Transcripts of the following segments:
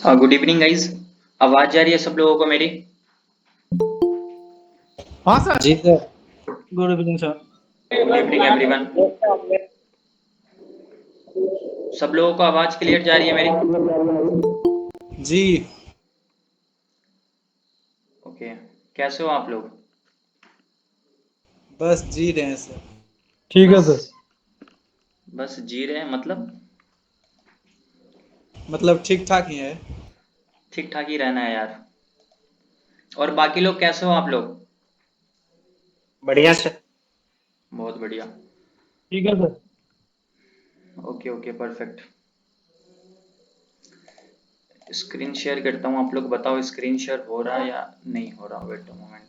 Good evening guys. आवाज जा रही है सब लोगों को मेरी? हाँ सर। जी sir. Good evening sir. Good evening everyone. सब लोगों को आवाज क्लियर जा रही है मेरी? जी ओके। कैसे हो आप लोग? बस जी रहे हैं सर। ठीक है बस सर। बस जी रहे हैं मतलब ठीक ठाक ही है। ठीक ठाक ही रहना है यार। और बाकी लोग कैसे हो आप लोग? बढ़िया सर। बहुत बढ़िया। ठीक है sir. Okay okay perfect. Screen share करता हूँ, आप लोग बताओ स्क्रीन शेयर हो रहा है या नहीं हो रहा? Wait a moment.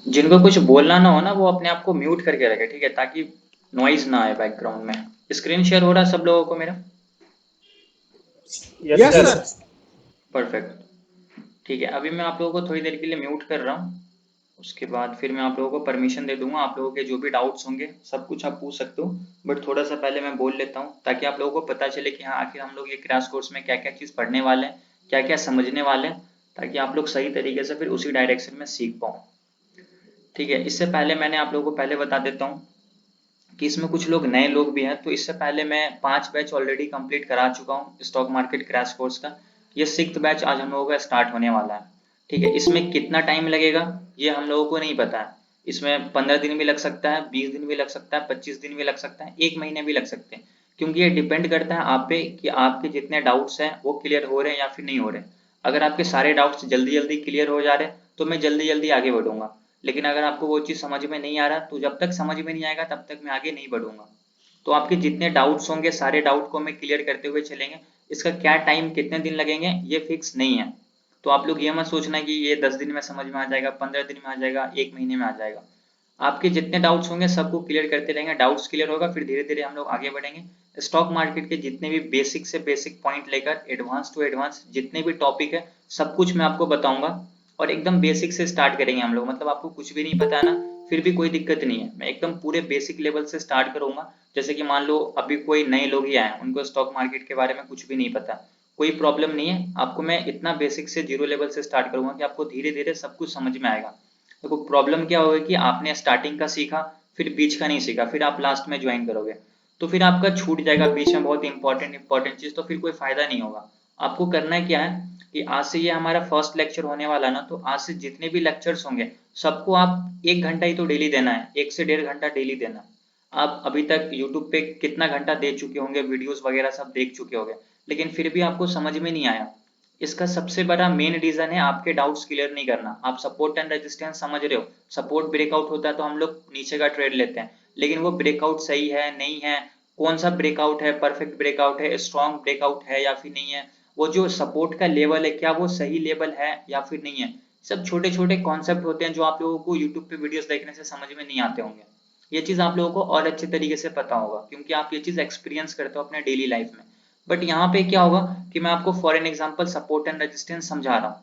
जिनको कुछ बोलना ना हो ना वो अपने आप को म्यूट करके रखे, ठीक है, ताकि नॉइज ना आए बैकग्राउंड में। स्क्रीन शेयर हो रहा है सब लोगों को मेरा? Yes yes sir. Sir. Perfect. ठीक है, अभी मैं आप लोगों को थोड़ी देर के लिए म्यूट कर रहा हूँ। उसके बाद फिर मैं आप लोगों को परमिशन दे दूंगा। आप लोगों के जो भी डाउट्स होंगे सब कुछ आप पूछ सकते हो, बट थोड़ा सा पहले मैं बोल लेता हूँ ताकि आप लोगों को पता चले कि हाँ आखिर हम लोग ये क्रैश कोर्स में क्या क्या चीज़ पढ़ने वाले हैं, क्या क्या समझने वाले हैं, ताकि आप लोग सही तरीके से फिर उसी डायरेक्शन में सीख पाओ। ठीक है, इससे पहले मैंने आप लोगों को पहले बता देता हूँ कि इसमें कुछ लोग नए लोग भी हैं। तो इससे पहले मैं 5 बैच ऑलरेडी कंप्लीट करा चुका हूँ स्टॉक मार्केट क्रैश कोर्स का। ये 6th बैच आज हम लोगों का स्टार्ट होने वाला है। ठीक है, इसमें कितना टाइम लगेगा ये हम लोगों को नहीं पता है। इसमें 15 दिन भी लग सकता है, 20 दिन भी लग सकता है, 25 दिन भी लग सकता है, 1 महीने भी लग सकते हैं, क्योंकि ये डिपेंड करता है आप पे कि आपके जितने डाउट्स हैं वो क्लियर हो रहे हैं या फिर नहीं हो रहे। अगर आपके सारे डाउट्स जल्दी जल्दी क्लियर हो जा रहे हैं तो मैं जल्दी जल्दी आगे बढ़ूंगा, लेकिन अगर आपको वो चीज़ समझ में नहीं आ रहा तो जब तक समझ में नहीं आएगा तब तक मैं आगे नहीं बढ़ूंगा। तो आपके जितने डाउट्स होंगे सारे डाउट को मैं क्लियर करते हुए चलेंगे। इसका क्या टाइम कितने दिन लगेंगे ये फिक्स नहीं है। तो आप लोग ये मत सोचना कि ये 10 दिन में समझ में आ जाएगा, 15 दिन में आ जाएगा, 1 महीने में आ जाएगा। आपके जितने डाउट्स होंगे सबको क्लियर करते रहेंगे। डाउट्स क्लियर होगा फिर धीरे धीरे हम लोग आगे बढ़ेंगे। स्टॉक मार्केट के जितने भी बेसिक से बेसिक पॉइंट लेकर एडवांस टू एडवांस जितने भी टॉपिक है सब कुछ मैं आपको बताऊंगा। और एकदम बेसिक से स्टार्ट करेंगे हम लोग, मतलब आपको कुछ भी नहीं पता है ना, फिर भी कोई दिक्कत नहीं है। मैं एकदम पूरे बेसिक लेवल से स्टार्ट करूंगा। जैसे कि मान लो अभी कोई नए लोग ही आए, उनको स्टॉक मार्केट के बारे में कुछ भी नहीं पता, कोई प्रॉब्लम नहीं है। आपको मैं इतना बेसिक से जीरो लेवल से स्टार्ट करूंगा कि आपको धीरे धीरे सब कुछ समझ में आएगा। देखो प्रॉब्लम क्या होगा कि आपने स्टार्टिंग का सीखा फिर बीच का नहीं सीखा, फिर आप लास्ट में ज्वाइन करोगे तो फिर आपका छूट जाएगा बीच में बहुत इंपॉर्टेंट इंपॉर्टेंट चीज, तो फिर कोई फायदा नहीं होगा। आपको करना है क्या है कि आज से ये हमारा फर्स्ट लेक्चर होने वाला ना, तो आज से जितने भी लेक्चर्स होंगे सबको आप 1 घंटा ही तो डेली देना है, 1 से 1.5 घंटा डेली देना है। आप अभी तक यूट्यूब पे कितना घंटा दे चुके होंगे, वीडियोस वगैरह सब देख चुके होंगे, लेकिन फिर भी आपको समझ में नहीं आया। इसका सबसे बड़ा मेन रीजन है आपके डाउट्स क्लियर नहीं करना। आप सपोर्ट एंड रेजिस्टेंस समझ रहे हो, सपोर्ट ब्रेकआउट होता है तो हम लोग नीचे का ट्रेड लेते हैं, लेकिन वो ब्रेकआउट सही है नहीं है, कौन सा ब्रेकआउट है, परफेक्ट ब्रेकआउट है, स्ट्रॉन्ग ब्रेकआउट है या फिर नहीं है, वो जो सपोर्ट का लेवल है क्या वो सही लेवल है या फिर नहीं है, सब छोटे छोटे कॉन्सेप्ट होते हैं जो आप लोगों को यूट्यूब पे वीडियोस देखने से समझ में नहीं आते होंगे। ये चीज आप लोगों को और अच्छे तरीके से पता होगा क्योंकि आप ये चीज एक्सपीरियंस करते हो अपने डेली लाइफ में। बट यहाँ पे क्या होगा कि मैं आपको for an example support and resistance समझा रहा हूँ,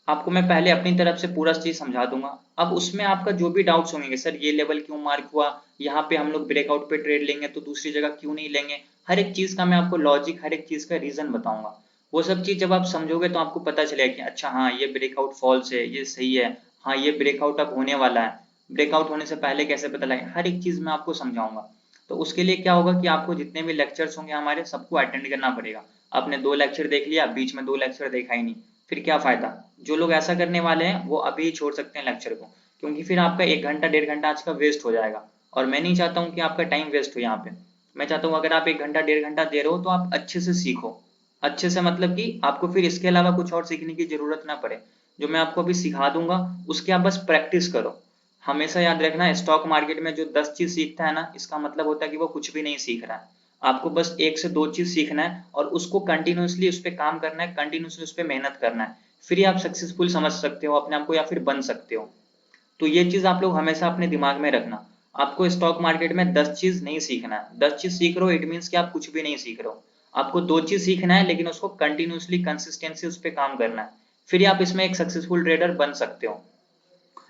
आपको मैं पहले अपनी तरफ से पूरा चीज समझा दूंगा। अब उसमें आपका जो भी डाउट्स होंगे, सर ये लेवल क्यों मार्क हुआ, यहाँ पे हम लोग ब्रेकआउट पे ट्रेड लेंगे तो दूसरी जगह क्यों नहीं लेंगे, हर एक चीज का मैं आपको लॉजिक, हर एक चीज का रीजन बताऊंगा। वो सब चीज जब आप समझोगे तो आपको पता चलेगा कि अच्छा हाँ ये ब्रेकआउट फॉल्स है, ये सही है, हाँ ये ब्रेकआउट अब होने वाला है, ब्रेकआउट होने से पहले कैसे पता लगे, हर एक चीज मैं आपको समझाऊंगा। तो उसके लिए क्या होगा कि आपको जितने भी लेक्चर्स होंगे हमारे सबको अटेंड करना पड़ेगा। आपने 2 लेक्चर देख लिया, बीच में 2 लेक्चर देखा ही नहीं, फिर क्या फायदा। जो लोग ऐसा करने वाले हैं वो अभी ही छोड़ सकते हैं लेक्चर को, क्योंकि फिर आपका 1 घंटा 1.5 घंटा आज का वेस्ट हो जाएगा। और मैं नहीं चाहता हूँ कि आपका टाइम वेस्ट हो यहाँ पे। मैं चाहता हूँ अगर आप 1 घंटा 1.5 घंटा दे रहे हो तो आप अच्छे से सीखो। अच्छे से मतलब कि आपको फिर इसके अलावा कुछ और सीखने की जरूरत ना पड़े। जो मैं आपको अभी सिखा दूंगा उसकी आप बस प्रैक्टिस करो। हमेशा याद रखना स्टॉक मार्केट में जो 10 चीज सीखता है ना, इसका मतलब होता है कि वो कुछ भी नहीं सीख रहा है। आपको बस 1 से 2 चीज सीखना है और उसको कंटिन्यूअसली उस पर काम करना है, कंटिन्यूअसली उस पर मेहनत करना है, फिर ही आप सक्सेसफुल समझ सकते हो अपने आप को या फिर बन सकते हो। तो ये चीज आप लोग हमेशा अपने दिमाग में रखना। आपको स्टॉक मार्केट में 10 चीज नहीं सीखना है। 10 चीज सीख रहे हो इट मीन्स कि आप कुछ भी नहीं सीख रहे हो। आपको 2 चीज सीखना है लेकिन उसको कंटिन्यूअसली कंसिस्टेंसी उस पर काम करना है, फिर ही आप इसमें एक सक्सेसफुल ट्रेडर बन सकते हो।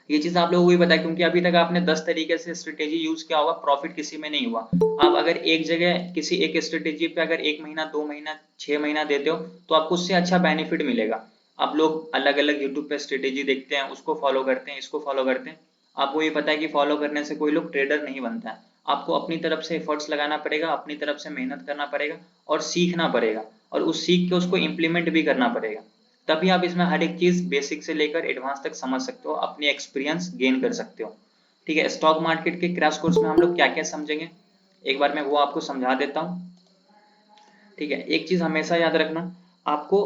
ये चीज आप लोगों को भी पता है, क्योंकि अभी तक आपने 10 तरीके से स्ट्रेटेजी यूज किया होगा, प्रॉफिट किसी में नहीं हुआ। आप अगर एक जगह किसी एक स्ट्रेटेजी पे अगर 1 महीना 2 महीना 6 महीना देते हो तो आपको उससे अच्छा बेनिफिट मिलेगा। आप लोग अलग अलग यूट्यूब पे स्ट्रेटेजी देखते हैं, उसको फॉलो करते हैं, इसको फॉलो करते हैं, आपको ये पता है कि फॉलो करने से कोई लोग ट्रेडर नहीं बनता है। आपको अपनी तरफ से एफर्ट्स लगाना पड़ेगा, अपनी तरफ से मेहनत करना पड़ेगा और सीखना पड़ेगा, और उस सीख के उसको इम्प्लीमेंट भी करना पड़ेगा। तभी आप इसमें हर एक चीज बेसिक से लेकर एडवांस तक समझ सकते हो, अपनी एक्सपीरियंस गेन कर सकते हो। ठीक है, स्टॉक मार्केट के क्रैश कोर्स में हम लोग क्या क्या समझेंगे, एक बार मैं वो आपको समझा देता हूँ। ठीक है, एक चीज हमेशा याद रखना, आपको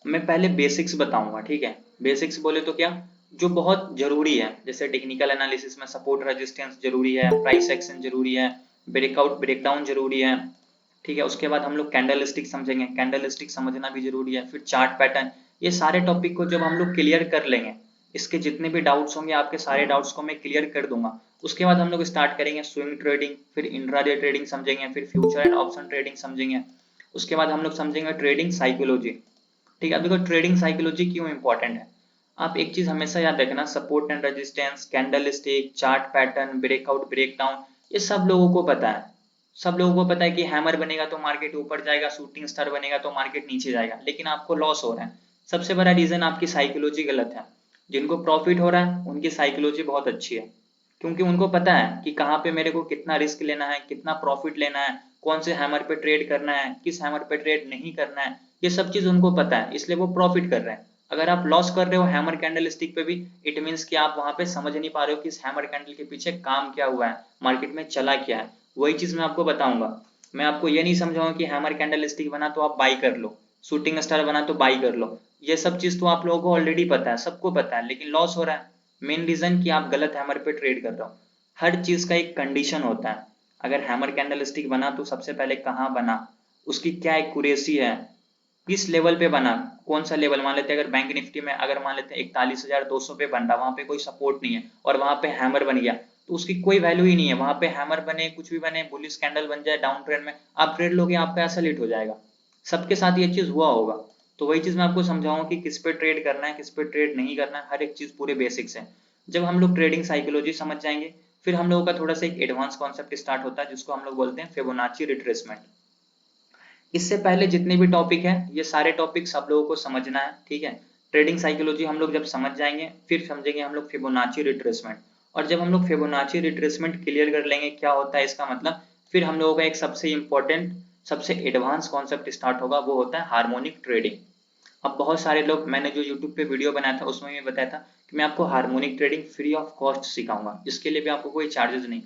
मैं पहले बेसिक्स बताऊंगा। ठीक है, बेसिक्स बोले तो क्या, जो बहुत जरूरी है, जैसे टेक्निकल एनालिसिस में सपोर्ट रेजिस्टेंस जरूरी है, प्राइस एक्शन जरूरी है, ब्रेकआउट ब्रेकडाउन जरूरी है। ठीक है, उसके बाद हम लोग कैंडल स्टिक समझेंगे, कैंडल स्टिक समझना भी जरूरी है, फिर चार्ट पैटर्न। ये सारे टॉपिक को जब हम लोग क्लियर कर लेंगे, इसके जितने भी डाउट्स होंगे आपके सारे डाउट्स को मैं क्लियर कर दूंगा। उसके बाद हम लोग स्टार्ट करेंगे स्विंग ट्रेडिंग, फिर इंट्राडे ट्रेडिंग समझेंगे, फिर फ्यूचर एंड ऑप्शन ट्रेडिंग समझेंगे। उसके बाद हम लोग समझेंगे ट्रेडिंग साइकोलॉजी। ठीक है, अब देखो ट्रेडिंग साइकोलॉजी क्यों इंपॉर्टेंट है। आप एक चीज हमेशा याद रखना, support and resistance, candle stick, chart pattern, breakout breakdown, ये सब लोगों को पता है। सब लोगों को पता है कि हैमर बनेगा तो मार्केट ऊपर जाएगा, शूटिंग स्टार बनेगा तो मार्केट नीचे जाएगा, लेकिन आपको लॉस हो रहा है। सबसे बड़ा रीजन आपकी साइकोलॉजी गलत है। जिनको प्रॉफिट हो रहा है उनकी साइकोलॉजी बहुत अच्छी है, क्योंकि उनको पता है कि कहाँ पे मेरे को कितना रिस्क लेना है, कितना प्रॉफिट लेना है, कौन से हैमर पे ट्रेड करना है, किस हैमर पे ट्रेड नहीं करना है, ये सब चीज उनको पता है, इसलिए वो प्रॉफिट कर रहे हैं। अगर आप लॉस कर रहे हो हैमर कैंडल स्टिक पे भी, इट मीन्स कि आप वहां पे समझ नहीं पा रहे हो कि इस हैमर कैंडल के पीछे काम क्या हुआ है, मार्केट में चला क्या है। वही चीज मैं आपको बताऊंगा। मैं आपको ये नहीं समझाऊंगा कि हैमर कैंडल स्टिक बना तो आप बाई कर लो, शूटिंग स्टार बना तो बाई कर लो। ये सब चीज तो आप लोगों को ऑलरेडी पता है, सबको पता है, लेकिन लॉस हो रहा है। मेन रीजन कि आप गलत हैमर पे ट्रेड कर रहे हो। हर चीज का एक कंडीशन होता है। अगर हैमर कैंडल स्टिक बना तो सबसे पहले कहाँ बना, उसकी क्या एक्यूरेसी है, किस लेवल पे बना, कौन सा लेवल। मान लेते हैं अगर बैंक निफ्टी में अगर मान लेते हैं 41,200 पे बन रहा, वहां पे कोई सपोर्ट नहीं है और वहां पे हैमर बन गया, तो उसकी कोई वैल्यू ही नहीं है। वहां पे हैमर बने, कुछ भी बने, बुलिश कैंडल बन जाए डाउन ट्रेंड में, आप ट्रेड लोगे, आपका ऐसा लेट हो जाएगा। सबके साथ ये चीज हुआ होगा। तो वही चीज मैं आपको समझाऊंगा कि किस पे ट्रेड करना है, किस पे ट्रेड नहीं करना है, हर एक चीज पूरे बेसिक्स है। जब हम लोग ट्रेडिंग साइकोलॉजी समझ जाएंगे, फिर हम लोगों का थोड़ा सा एक एडवांस कॉन्सेप्ट स्टार्ट होता है, जिसको हम लोग बोलते हैं फिबोनाची रिट्रेसमेंट। इससे पहले जितने भी टॉपिक है, ये सारे टॉपिक सब लोगों को समझना है। ठीक है, ट्रेडिंग साइकोलॉजी हम लोग जब समझ जाएंगे, फिर समझेंगे हम लोग फिबोनाची रिट्रेसमेंट। और जब हम लोग फिबोनाची रिट्रेसमेंट क्लियर कर लेंगे क्या होता है इसका मतलब, फिर हम लोगों का एक सबसे इंपॉर्टेंट सबसे एडवांस कॉन्सेप्ट स्टार्ट होगा, वो होता है हार्मोनिक ट्रेडिंग। अब बहुत सारे लोग, मैंने जो यूट्यूब पे वीडियो बनाया था उसमें भी बताया था कि मैं आपको harmonic trading free of cost सिखाऊंगा, इसके लिए भी आपको कोई चार्जेस नहीं।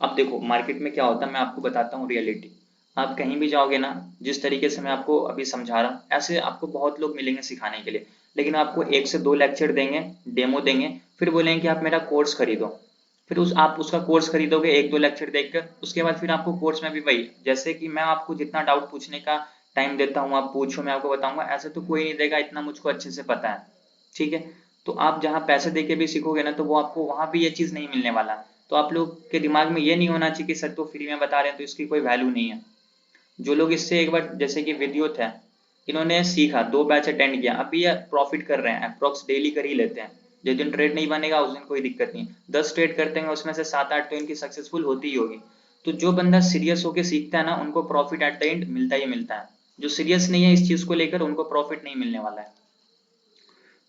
अब देखो मार्केट में क्या होता है, मैं आपको बताता हूँ रियलिटी। आप कहीं भी जाओगे ना, जिस तरीके से मैं आपको अभी समझा रहा हूँ, ऐसे आपको बहुत लोग मिलेंगे सिखाने के लिए, लेकिन आपको 1 से 2 लेक्चर देंगे, डेमो देंगे, फिर बोलेंगे कि आप मेरा कोर्स खरीदो। फिर आप उसका कोर्स खरीदोगे 1-2 लेक्चर देखकर, उसके बाद फिर आपको कोर्स में भी वही, जैसे कि मैं आपको जितना डाउट पूछने का टाइम देता हूँ, आप पूछो मैं आपको बताऊंगा, ऐसे तो कोई नहीं देगा, इतना मुझको अच्छे से पता है। ठीक है, तो आप जहाँ पैसे देके भी सीखोगे ना, तो वो आपको वहां भी ये चीज नहीं मिलने वाला। तो आप लोग के दिमाग में ये नहीं होना चाहिए कि सर तो फ्री में बता रहे हैं तो इसकी कोई वैल्यू नहीं है। जो लोग इससे एक बार, जैसे कि विद्युत है, इन्होंने सीखा, 2 बैच अटेंड किया, अभी ये प्रॉफिट कर रहे हैं, अप्रोक्स डेली कर ही लेते हैं। जिस दिन ट्रेड नहीं बनेगा उस दिन कोई दिक्कत नहीं, 10 ट्रेड करते हैं उसमें से 7-8 तो इनकी सक्सेसफुल होती ही होगी। तो जो बंदा सीरियस होकर सीखता है ना, उनको प्रॉफिट एट द एंड मिलता ही मिलता है। जो सीरियस नहीं है इस चीज को लेकर, उनको प्रॉफिट नहीं मिलने वाला है।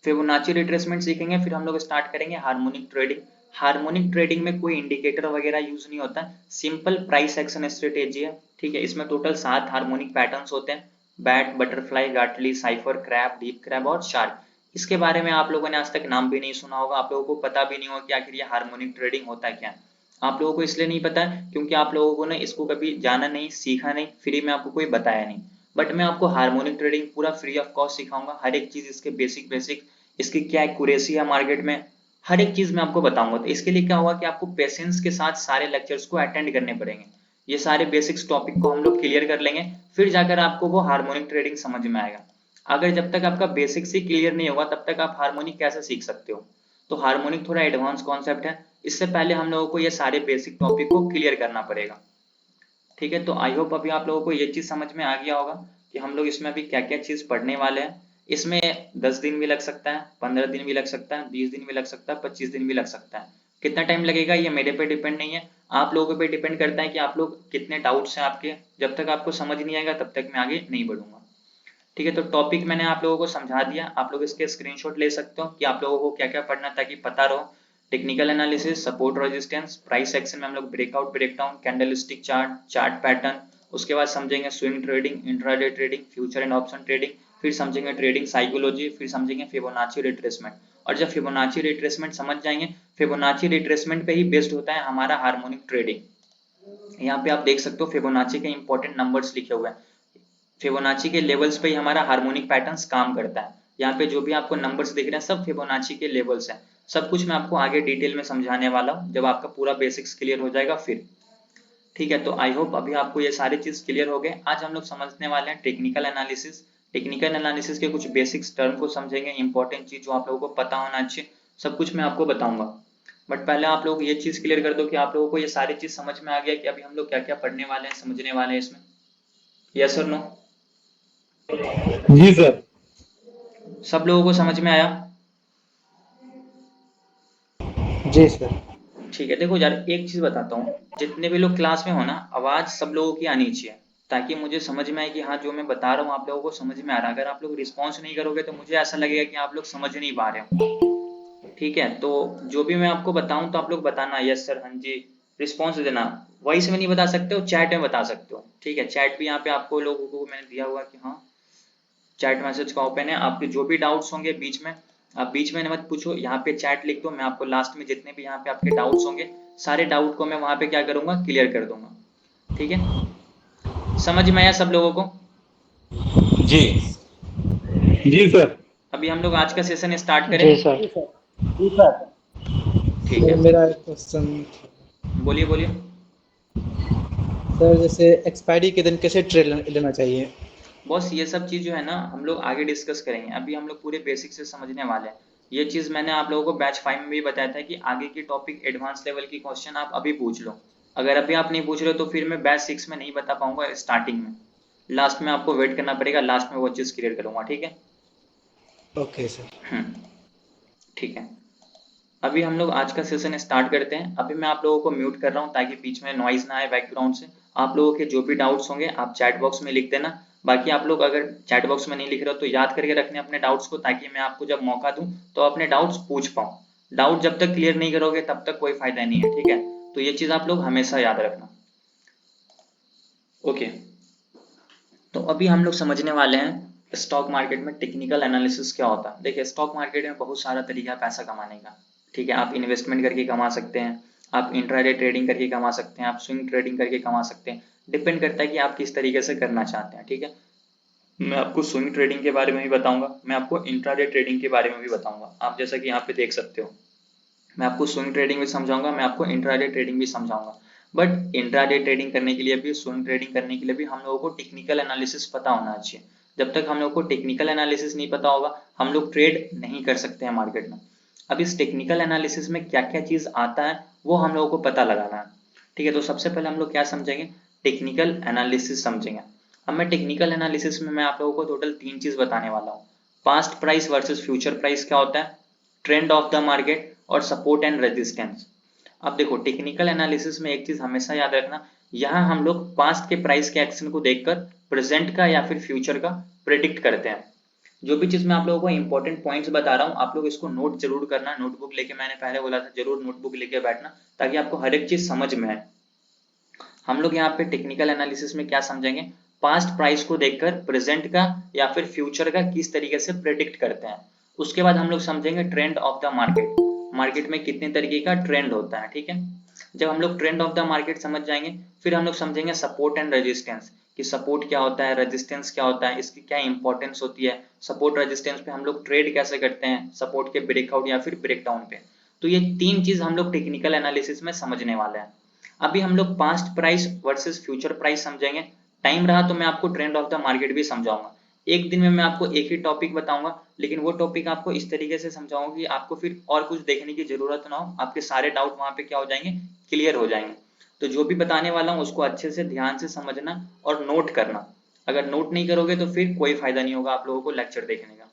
फिबोनाची रिट्रेसमेंट सीखेंगे, फिर हम लोग स्टार्ट करेंगे हार्मोनिक ट्रेडिंग। हार्मोनिक ट्रेडिंग में कोई इंडिकेटर वगैरह यूज नहीं होता, सिंपल प्राइस एक्शन स्ट्रेटेजी है। ठीक है, इसमें टोटल 7 हार्मोनिक पैटर्न्स होते हैं, bat, butterfly, Gartley, cypher, crab, deep crab और शार्क। इसके बारे में आप लोगों ने आज तक नाम भी नहीं सुना होगा, आप लोगों को पता भी नहीं होगा कि आखिर ये हार्मोनिक ट्रेडिंग होता क्या है। आप लोगों को इसलिए नहीं पता है क्योंकि आप लोगों को ना इसको कभी जाना नहीं, सीखा नहीं, फ्री में आपको कोई बताया नहीं। बट मैं आपको हार्मोनिक ट्रेडिंग पूरा फ्री ऑफ कॉस्ट सिखाऊंगा, हर एक चीज इसके बेसिक बेसिक, इसकी क्या एक्यूरेसी है मार्केट में, हर एक चीज मैं आपको बताऊंगा। तो इसके लिए क्या होगा कि आपको पेशेंस के साथ सारे लेक्चर्स को अटेंड करने पड़ेंगे। ये सारे बेसिक्स टॉपिक को हम लोग क्लियर कर लेंगे, फिर जाकर आपको वो हार्मोनिक ट्रेडिंग समझ में आएगा। अगर जब तक आपका बेसिक्स ही क्लियर नहीं होगा तब तक आप हार्मोनिक कैसे सीख सकते हो। तो हार्मोनिक थोड़ा एडवांस कॉन्सेप्ट है, इससे पहले हम लोगों को ये सारे बेसिक टॉपिक को क्लियर करना पड़ेगा। ठीक है, तो आई होप अभी आप लोगों को ये चीज समझ में आ गया होगा कि हम लोग इसमें अभी क्या क्या चीज पढ़ने वाले हैं। इसमें 10 दिन भी लग सकता है, 15 दिन भी लग सकता है, 20 दिन भी लग सकता है, 25 दिन भी लग सकता है। कितना टाइम लगेगा ये मेरे पे डिपेंड नहीं है, आप लोगों पे डिपेंड करता है कि आप लोग कितने डाउट्स हैं आपके। जब तक आपको समझ नहीं आएगा तब तक मैं आगे नहीं बढ़ूंगा। ठीक है, तो टॉपिक मैंने आप लोगों को समझा दिया, आप लोग इसके स्क्रीनशॉट ले सकते हो कि आप लोगों को क्या क्या पढ़ना ताकि पता रहो। Technical analysis, support resistance, price section में हम लोग breakout, breakdown, candlestick chart, chart pattern, उसके बाद समझेंगे swing trading, intraday trading, future and option trading, फिर समझेंगे ट्रेडिंग साइकोलॉजी, फिर समझेंगे फिबोनाची रिट्रेसमेंट। और जब फिबोनाची रिट्रेसमेंट समझ जाएंगे, फिबोनाची रिट्रेसमेंट पे ही बेस्ड होता है हमारा हार्मोनिक ट्रेडिंग। यहाँ पे आप देख सकते हो फिबोनाची के इंपॉर्टेंट नंबर्स लिखे हुए हैं, फिबोनाची के लेवल्स पे ही हमारा हार्मोनिक पैटर्न्स काम करता है। यहाँ पे जो भी आपको नंबर्स दिख रहे हैं सब फिबोनाची के लेवल्स हैं। सब कुछ मैं आपको आगे डिटेल में समझाने वाला हूँ जब आपका पूरा बेसिक्स क्लियर हो जाएगा फिर। ठीक है, तो आई होप अभी आपको ये सारी चीज क्लियर हो गए। आज हम लोग समझने वाले हैं टेक्निकल एनालिसिस। टेक्निकल एनालिसिस के कुछ बेसिक्स टर्म को समझेंगे, इंपॉर्टेंट चीज जो आप लोगों को पता होना चाहिए, सब कुछ मैं आपको बताऊंगा। बट पहले आप लोग ये चीज क्लियर कर दो कि आप लोगों को ये सारी चीज समझ में आ गया कि अभी हम लोग क्या क्या पढ़ने वाले हैं, समझने वाले हैं इसमें। यस और नो? जी सर। सब लोगों को समझ में आया? जी सर। ठीक है, देखो यार एक चीज बताता हूँ, जितने भी लोग क्लास में हो ना, आवाज सब लोगों की आनी चाहिए ताकि मुझे समझ में आए कि हाँ जो मैं बता रहा हूँ आप लोगों को समझ में आ रहा है। अगर आप लोग रिस्पॉन्स नहीं करोगे तो मुझे ऐसा लगेगा कि आप लोग समझ नहीं पा रहे हो। ठीक है, तो जो भी मैं आपको बताऊं तो आप लोग बताना यस सर, हाँ जी, रिस्पॉन्स देना। वॉइस में नहीं बता सकते हो, चैट में बता सकते हो। ठीक है, चैट भी यहाँ पे आपको लोगों को मैंने दिया हुआ कि हाँ चैट मैसेज का ओपन है। आपके जो भी डाउट्स होंगे बीच में, आप बीच में मत पूछो, यहाँ पे चैट लिख दो, मैं आपको लास्ट में जितने भी यहाँ पे आपके डाउट्स होंगे सारे डाउट को मैं वहां पे क्या करूंगा, क्लियर कर दूंगा। ठीक है, समझ में आया सब लोगों को? जी। जी सर। अभी हम लोग आज का सेशन स्टार्ट करें। जी सर। जी सर। ठीक सर है, मेरा एक क्वेश्चन, बोलिए बोलिए। सर जैसे एक्सपायरी के दिन कैसे ट्रेड लेना चाहिए? बॉस ये सब चीज जो है ना हम लोग आगे डिस्कस करेंगे, अभी हम लोग पूरे बेसिक से समझने वाले हैं। ये चीज मैंने आप लोगों को बैच 5 में भी बताया था कि आगे की टॉपिक एडवांस लेवल की क्वेश्चन आप अभी पूछ लो। अगर अभी आप नहीं पूछ रहे हो तो फिर मैं बैच 6 में नहीं बता पाऊंगा स्टार्टिंग में, लास्ट में आपको वेट करना पड़ेगा, लास्ट में वो चीज क्लियर करूंगा। ठीक है? Okay sir. ठीक है, अभी हम लोग आज का सेशन स्टार्ट करते हैं। अभी मैं आप लोगों को म्यूट कर रहा हूँ ताकि बीच में नॉइज ना आए बैकग्राउंड से। आप लोगों के जो भी डाउट्स होंगे आप चैट बॉक्स में लिख देना। बाकी आप लोग अगर चैट बॉक्स में नहीं लिख रहे हो तो याद करके रखने अपने डाउट्स को, ताकि मैं आपको जब मौका दूं तो अपने डाउट्स पूछ पाऊँ। डाउट जब तक क्लियर नहीं करोगे तब तक कोई फायदा नहीं है। ठीक है, तो ये चीज आप लोग हमेशा याद रखना। ओके, तो अभी हम लोग समझने वाले हैं स्टॉक मार्केट में टेक्निकल एनालिसिस क्या होता है। देखिए स्टॉक मार्केट में बहुत सारा तरीका है पैसा कमाने का। ठीक है, आप इन्वेस्टमेंट करके कमा सकते हैं, आप इंट्राडे ट्रेडिंग करके कमा सकते हैं, आप स्विंग ट्रेडिंग करके कमा सकते हैं। डिपेंड करता है कि आप किस तरीके से करना चाहते हैं। ठीक है, मैं आपको स्विंग ट्रेडिंग के बारे में भी बताऊंगा, मैं आपको इंट्राडे ट्रेडिंग के बारे में भी बताऊंगा। आप जैसा कि यहाँ पे देख सकते हो, मैं आपको स्विंग ट्रेडिंग भी समझाऊंगा, मैं आपको इंट्राडे ट्रेडिंग भी समझाऊंगा। बट इंट्राडे ट्रेडिंग करने के लिए भी, स्विंग ट्रेडिंग करने के लिए भी हम लोगों को टेक्निकल एनालिसिस पता होना चाहिए। जब तक हम लोग को टेक्निकल एनालिसिस नहीं पता होगा हम लोग ट्रेड नहीं कर सकते हैं मार्केट में। अब इस टेक्निकल एनालिसिस में क्या क्या चीज आता है वो हम लोगों को पता लगाना है। ठीक है, तो सबसे पहले हम लोग क्या समझेंगे, टेक्निकल एनालिसिस समझेंगे। अब मैं टेक्निकल एनालिसिस में मैं आप लोगों को टोटल 3 चीज बताने वाला हूँ। Past price versus future price क्या होता है, ट्रेंड ऑफ द मार्केट, और सपोर्ट एंड रेजिस्टेंस। अब देखो टेक्निकल एनालिसिस में एक चीज हमेशा याद रखना, यहाँ हम लोग पास्ट के प्राइस के एक्शन को देखकर प्रेजेंट का या फिर फ्यूचर का प्रेडिक्ट करते हैं। जो भी चीज मैं आप लोगों को इंपॉर्टेंट पॉइंट्स बता रहा हूँ आप लोग इसको नोट जरूर करना। नोटबुक लेके, मैंने पहले बोला था जरूर नोटबुक लेके बैठना ताकि आपको हर एक चीज समझ में आए। हम लोग यहाँ पे टेक्निकल एनालिसिस में क्या समझेंगे, पास्ट प्राइस को देखकर प्रेजेंट का या फिर फ्यूचर का किस तरीके से प्रेडिक्ट करते हैं। उसके बाद हम लोग समझेंगे trend of the market, market में कितने तरीके का ट्रेंड होता है। ठीक है, जब हम लोग ट्रेंड ऑफ द मार्केट समझ जाएंगे फिर हम लोग समझेंगे सपोर्ट एंड रेजिस्टेंस, कि सपोर्ट क्या होता है, रेजिस्टेंस क्या होता है, इसकी क्या इंपॉर्टेंस होती है। सपोर्ट रेजिस्टेंस पे हम लोग ट्रेड कैसे करते हैं, सपोर्ट के ब्रेकआउट या फिर ब्रेकडाउन पे। तो ये 3 चीज हम लोग टेक्निकल एनालिसिस में समझने वाले हैं। अभी हम लोग past price versus future price समझेंगे। टाइम रहा तो मैं आपको ट्रेंड ऑफ द मार्केट भी समझाऊंगा। एक दिन में मैं आपको एक ही टॉपिक बताऊंगा, लेकिन वो टॉपिक आपको इस तरीके से समझाऊंगा कि आपको फिर और कुछ देखने की जरूरत ना हो, आपके सारे डाउट वहां पे क्या हो जाएंगे, क्लियर हो जाएंगे। तो जो भी बताने वाला हूँ उसको अच्छे से ध्यान से समझना और नोट करना। अगर नोट नहीं करोगे तो फिर कोई फायदा नहीं होगा आप लोगों को लेक्चर देखने का।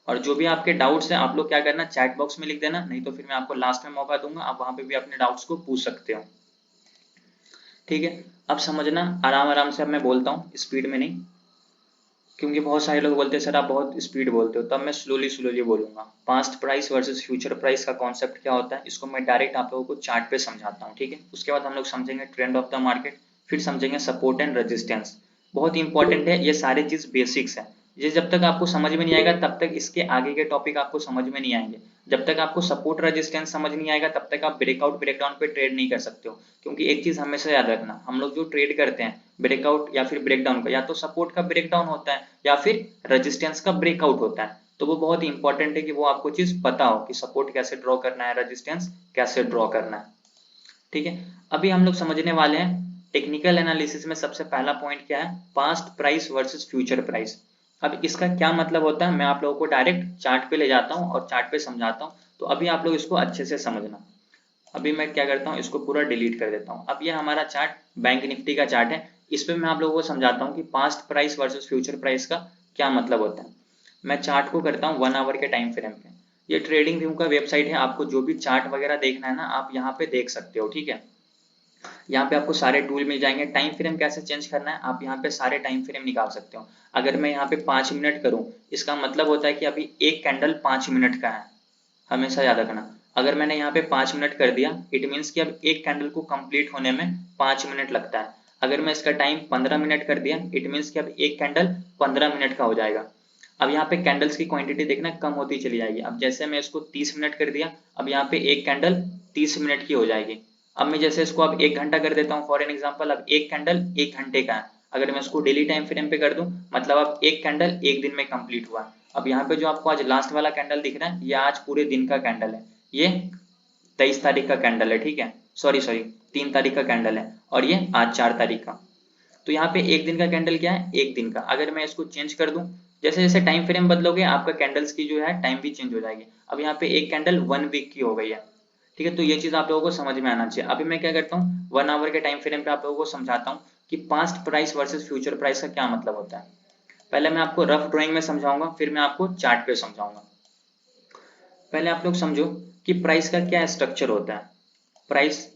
और जो भी आपके डाउट्स हैं आप लोग क्या करना, चैट बॉक्स में लिख देना, नहीं तो फिर मैं आपको लास्ट में मौका दूंगा, आप वहां पे भी अपने डाउट्स को पूछ सकते हो। ठीक है, अब समझना आराम आराम से, अब मैं बोलता हूँ, स्पीड में नहीं, क्योंकि बहुत सारे लोग बोलते हैं सर आप बहुत स्पीड बोलते हो, तब मैं स्लोली स्लोली बोलूंगा। Past price versus future price का कॉन्सेप्ट क्या होता है, इसको मैं डायरेक्ट आप लोगों को चार्ट पे समझाता हूँ। ठीक है, उसके बाद हम लोग समझेंगे ट्रेंड ऑफ द मार्केट, फिर समझेंगे सपोर्ट एंड रेजिस्टेंस। बहुत इंपॉर्टेंट है, ये सारे चीज बेसिक्स है। ये जब तक आपको समझ में नहीं आएगा तब तक इसके आगे के टॉपिक आपको समझ में नहीं आएंगे। जब तक आपको सपोर्ट रेजिस्टेंस समझ नहीं आएगा तब तक आप ब्रेकआउट ब्रेकडाउन पे ट्रेड नहीं कर सकते हो। क्योंकि एक चीज हमेशा याद रखना, हम लोग जो ट्रेड करते हैं ब्रेकआउट या फिर ब्रेकडाउन का, या तो सपोर्ट का ब्रेकडाउन होता है या फिर रेजिस्टेंस का ब्रेकआउट होता है। तो वो बहुत इंपॉर्टेंट है कि वो आपको चीज पता हो कि सपोर्ट कैसे ड्रॉ करना है, रेजिस्टेंस कैसे ड्रॉ करना है। ठीक है, अभी हम लोग समझने वाले हैं टेक्निकल एनालिसिस में सबसे पहला पॉइंट क्या है, past price versus future price. अब इसका क्या मतलब होता है मैं आप लोगों को डायरेक्ट चार्ट पे ले जाता हूँ और चार्ट पे समझाता हूँ, तो अभी आप लोग इसको अच्छे से समझना। अभी मैं क्या करता हूँ, इसको पूरा डिलीट कर देता हूँ। अब ये हमारा चार्ट बैंक निफ्टी का चार्ट है, इस पे मैं आप लोगों को समझाता हूँ कि past price versus future price का क्या मतलब होता है। मैं चार्ट को करता हूँ 1 आवर के टाइम फ्रेम पे। ये ट्रेडिंग व्यू का वेबसाइट है, आपको जो भी चार्ट वगैरह देखना है ना आप यहाँ पे देख सकते हो। ठीक है, यहाँ पे आपको सारे टूल मिल जाएंगे। टाइम फ्रेम कैसे चेंज करना है, आप यहाँ पे सारे टाइम फ्रेम निकाल सकते हो। अगर मैं यहाँ पे 5 मिनट करूँ, इसका मतलब होता है कि अभी एक कैंडल 5 मिनट का है, हमेशा याद रखना। अगर मैंने यहाँ पे 5 मिनट कर दिया, इट मीन्स कि अब एक कैंडल को कंप्लीट होने में 5 मिनट लगता है। अगर मैं इसका टाइम 15 मिनट कर दिया, इट मीन्स कि अब एक कैंडल 15 मिनट का हो जाएगा। अब यहाँ पे कैंडल्स की क्वांटिटी देखना कम होती चली जाएगी। अब जैसे मैं इसको 30 मिनट कर दिया, अब यहाँ पे एक कैंडल 30 मिनट की हो जाएगी। अब मैं जैसे इसको अब 1 घंटा कर देता हूँ फॉर एन एग्जाम्पल, अब एक कैंडल 1 घंटे का है। अगर मैं इसको डेली टाइम फ्रेम पे कर दूं, मतलब अब एक कैंडल एक दिन में कंप्लीट हुआ। अब यहाँ पे जो आपको आज लास्ट वाला कैंडल दिख रहा है, ये आज पूरे दिन का कैंडल है। ये 23 तारीख का कैंडल है। ठीक है, सॉरी सॉरी 3 तारीख का कैंडल है, और ये आज 4 तारीख का। तो यहाँ पे एक दिन का कैंडल क्या है, एक दिन का। अगर मैं इसको चेंज कर दूं, जैसे जैसे टाइम फ्रेम बदलोगे आपका कैंडल्स की जो है टाइम भी चेंज हो जाएगी। अब यहाँ पे एक कैंडल 1 वीक की हो गई है। ठीक है, तो ये चीज आप लोगों को समझ में आना चाहिए। अभी मैं क्या करता हूँ, 1 आवर के टाइम फ्रेम पे आप लोगों को समझाता हूँ कि past price versus future price का क्या मतलब होता है। पहले मैं आपको रफ ड्राइंग में समझाऊंगा, फिर मैं आपको चार्ट पे समझाऊंगा। पहले आप लोग समझो कि प्राइस का क्या स्ट्रक्चर होता है। प्राइस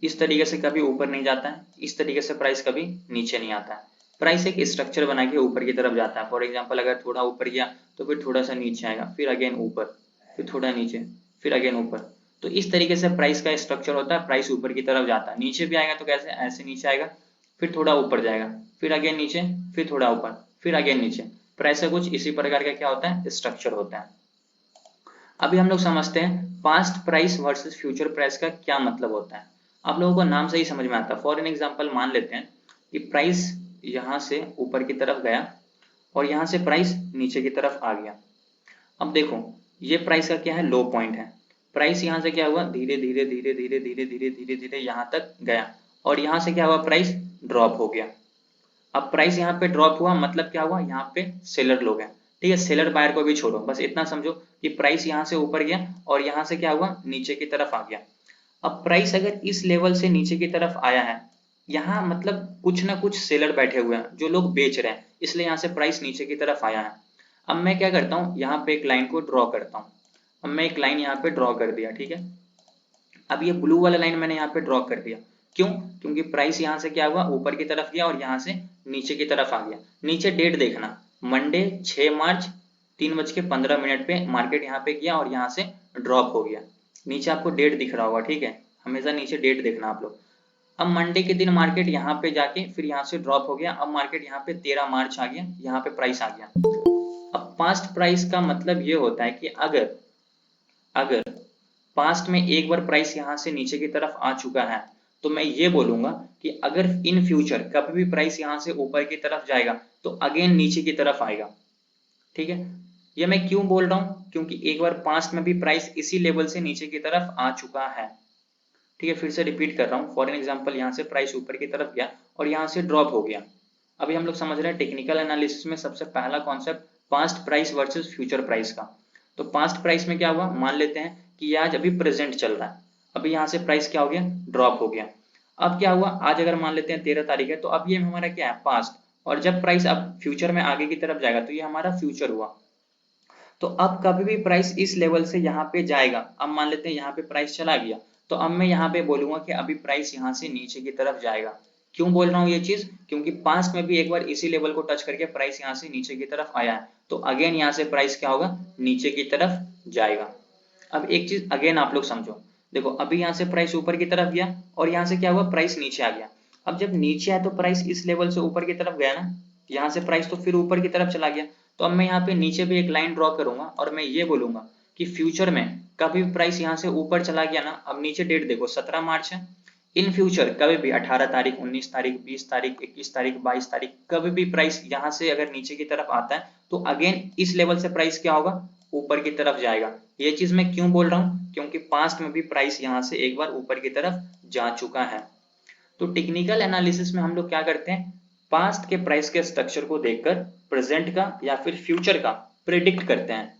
इस तरीके से कभी ऊपर नहीं जाता है, इस तरीके से प्राइस कभी नीचे नहीं आता है। प्राइस एक स्ट्रक्चर बना के ऊपर की तरफ जाता है। फॉर एग्जांपल अगर थोड़ा ऊपर गया तो फिर थोड़ा सा नीचे आएगा, फिर अगेन ऊपर, फिर थोड़ा नीचे, फिर अगेन ऊपर। तो इस तरीके से प्राइस का स्ट्रक्चर होता है। प्राइस ऊपर की तरफ जाता है, नीचे भी आएगा तो कैसे, ऐसे नीचे आएगा, फिर थोड़ा ऊपर जाएगा, फिर अगेन नीचे, फिर थोड़ा ऊपर, फिर अगेन नीचे। प्राइस का कुछ इसी प्रकार का क्या होता है, स्ट्रक्चर होता है। अभी हम लोग समझते हैं past price versus future price का क्या मतलब होता है। आप लोगों को नाम से ही समझ में आता है। फॉर एन एग्जांपल मान लेते हैं कि प्राइस यहाँ से ऊपर की तरफ गया और यहाँ से प्राइस नीचे की तरफ आ गया। अब देखो ये प्राइस का क्या है, लो पॉइंट है। प्राइस यहाँ से क्या हुआ, धीरे धीरे धीरे धीरे धीरे धीरे धीरे धीरे यहाँ तक गया, और यहाँ से क्या हुआ, प्राइस ड्रॉप हो गया। अब प्राइस यहाँ पे ड्रॉप हुआ, मतलब क्या हुआ, यहाँ पे सेलर लोग हैं। ठीक है, सेलर बायर को भी छोड़ो, बस इतना समझो कि प्राइस यहाँ से ऊपर गया और यहाँ से क्या हुआ, नीचे की तरफ आ गया। अब प्राइस अगर इस लेवल से नीचे की तरफ आया है, यहाँ मतलब कुछ ना कुछ सेलर बैठे हुए हैं जो लोग बेच रहे हैं, इसलिए यहाँ से प्राइस नीचे की तरफ आया है। अब मैं क्या करता हूँ, यहाँ पे एक लाइन को ड्रॉ करता हूँ। अब मैं एक लाइन यहाँ पे ड्रॉ कर दिया। ठीक है, अब ये ब्लू वाला लाइन मैंने यहाँ पे ड्रॉ कर दिया। क्यों, क्योंकि प्राइस यहाँ से क्या हुआ, ऊपर की तरफ गया और यहाँ से नीचे की तरफ आ गया। नीचे डेट देखना, मंडे 6 मार्च 3:15 पे मार्केट यहाँ पे गया और यहाँ से ड्रॉप हो गया। नीचे आपको डेट दिख रहा होगा। ठीक है, हमेशा नीचे डेट देखना आप लोग। अब मंडे के दिन मार्केट यहाँ पे जाके फिर यहाँ से ड्रॉप हो गया। अब मार्केट यहाँ पे 13 मार्च आ गया, यहाँ पे प्राइस आ गया। अब पास्ट प्राइस का मतलब ये होता है कि अगर अगर पास्ट में एक बार प्राइस यहाँ से नीचे की तरफ आ चुका है, तो मैं ये बोलूंगा कि अगर इन फ्यूचर कभी भी प्राइस यहाँ से ऊपर की तरफ जाएगा तो अगेन नीचे की तरफ आएगा। ठीक है, ये मैं क्यों बोल रहा हूँ, क्योंकि एक बार पास्ट में भी प्राइस इसी लेवल से नीचे की तरफ आ चुका है। ठीक है, फिर से रिपीट कर रहा हूँ। फॉर एन एग्जाम्पल यहाँ से प्राइस ऊपर की तरफ गया और यहाँ से ड्रॉप हो गया। अभी हम लोग समझ रहे हैं टेक्निकल एनालिसिस में सबसे पहला concept past price versus future price का। तो पास्ट प्राइस में क्या हुआ, मान लेते हैं कि ये आज अभी प्रेजेंट चल रहा है। अभी यहाँ से प्राइस क्या हो गया, ड्रॉप हो गया। अब क्या हुआ, आज अगर मान लेते हैं 13 तारीख है, तो अब ये हमारा क्या है, पास्ट। और जब प्राइस अब फ्यूचर में आगे की तरफ जाएगा तो ये हमारा फ्यूचर हुआ। तो अब कभी भी प्राइस इस लेवल से यहाँ पे जाएगा, अब मान लेते हैं यहाँ पे प्राइस चला गया, तो अब मैं यहाँ पे बोलूंगा कि अभी प्राइस यहाँ से नीचे की तरफ जाएगा। क्यों बोल रहा हूँ ये चीज? क्योंकि पास्ट में भी एक बार इसी लेवल को टच करके प्राइस यहाँ से नीचे की तरफ आया है, तो अगेन यहाँ से प्राइस क्या होगा, नीचे की तरफ जाएगा। अब एक चीज अगेन आप लोग समझो, देखो अभी यहाँ से प्राइस ऊपर की तरफ गया और यहाँ से क्या हुआ, प्राइस नीचे आ गया। अब जब नीचे आया तो प्राइस इस लेवल से ऊपर की तरफ गया ना, यहाँ से प्राइस तो फिर ऊपर की तरफ चला गया। तो अब मैं यहाँ पे नीचे भी एक लाइन ड्रॉ करूंगा और मैं ये बोलूंगा कि फ्यूचर में कभी भी प्राइस यहाँ से ऊपर चला गया ना, अब नीचे डेट देखो 17 मार्च है, इन फ्यूचर कभी भी 18 तारीख, 19 तारीख, 20 तारीख, 21 तारीख, 22 तारीख, कभी भी प्राइस यहाँ से अगर नीचे की तरफ आता है तो अगेन इस लेवल से प्राइस क्या होगा, ऊपर की तरफ जाएगा। ये चीज मैं क्यों बोल रहा हूँ, क्योंकि पास्ट में भी प्राइस यहाँ से एक बार ऊपर की तरफ जा चुका है। तो टेक्निकल एनालिसिस में हम लोग क्या करते हैं, पास्ट के प्राइस के स्ट्रक्चर को देखकर प्रेजेंट का या फिर फ्यूचर का प्रिडिक्ट करते हैं।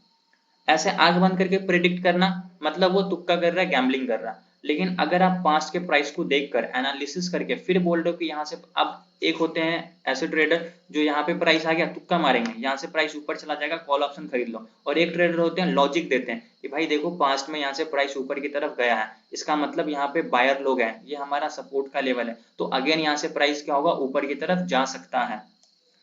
ऐसे आंख बंद करके प्रिडिक्ट करना मतलब वो तुक्का कर रहा है, गैम्बलिंग कर रहा है। लेकिन अगर आप पास्ट के प्राइस को देखकर एनालिसिस करके फिर बोल रहे हो कि यहाँ से, अब एक होते हैं ऐसे ट्रेडर जो यहाँ पे प्राइस आ गया तुक्का मारेंगे, यहाँ से प्राइस ऊपर चला जाएगा कॉल ऑप्शन खरीद लो, और एक ट्रेडर होते हैं लॉजिक देते हैं कि भाई देखो पास्ट में यहाँ से प्राइस ऊपर की तरफ गया है, इसका मतलब यहाँ पे बायर लोग हैं, ये हमारा सपोर्ट का लेवल है, तो अगेन यहाँ से प्राइस क्या होगा, ऊपर की तरफ जा सकता है।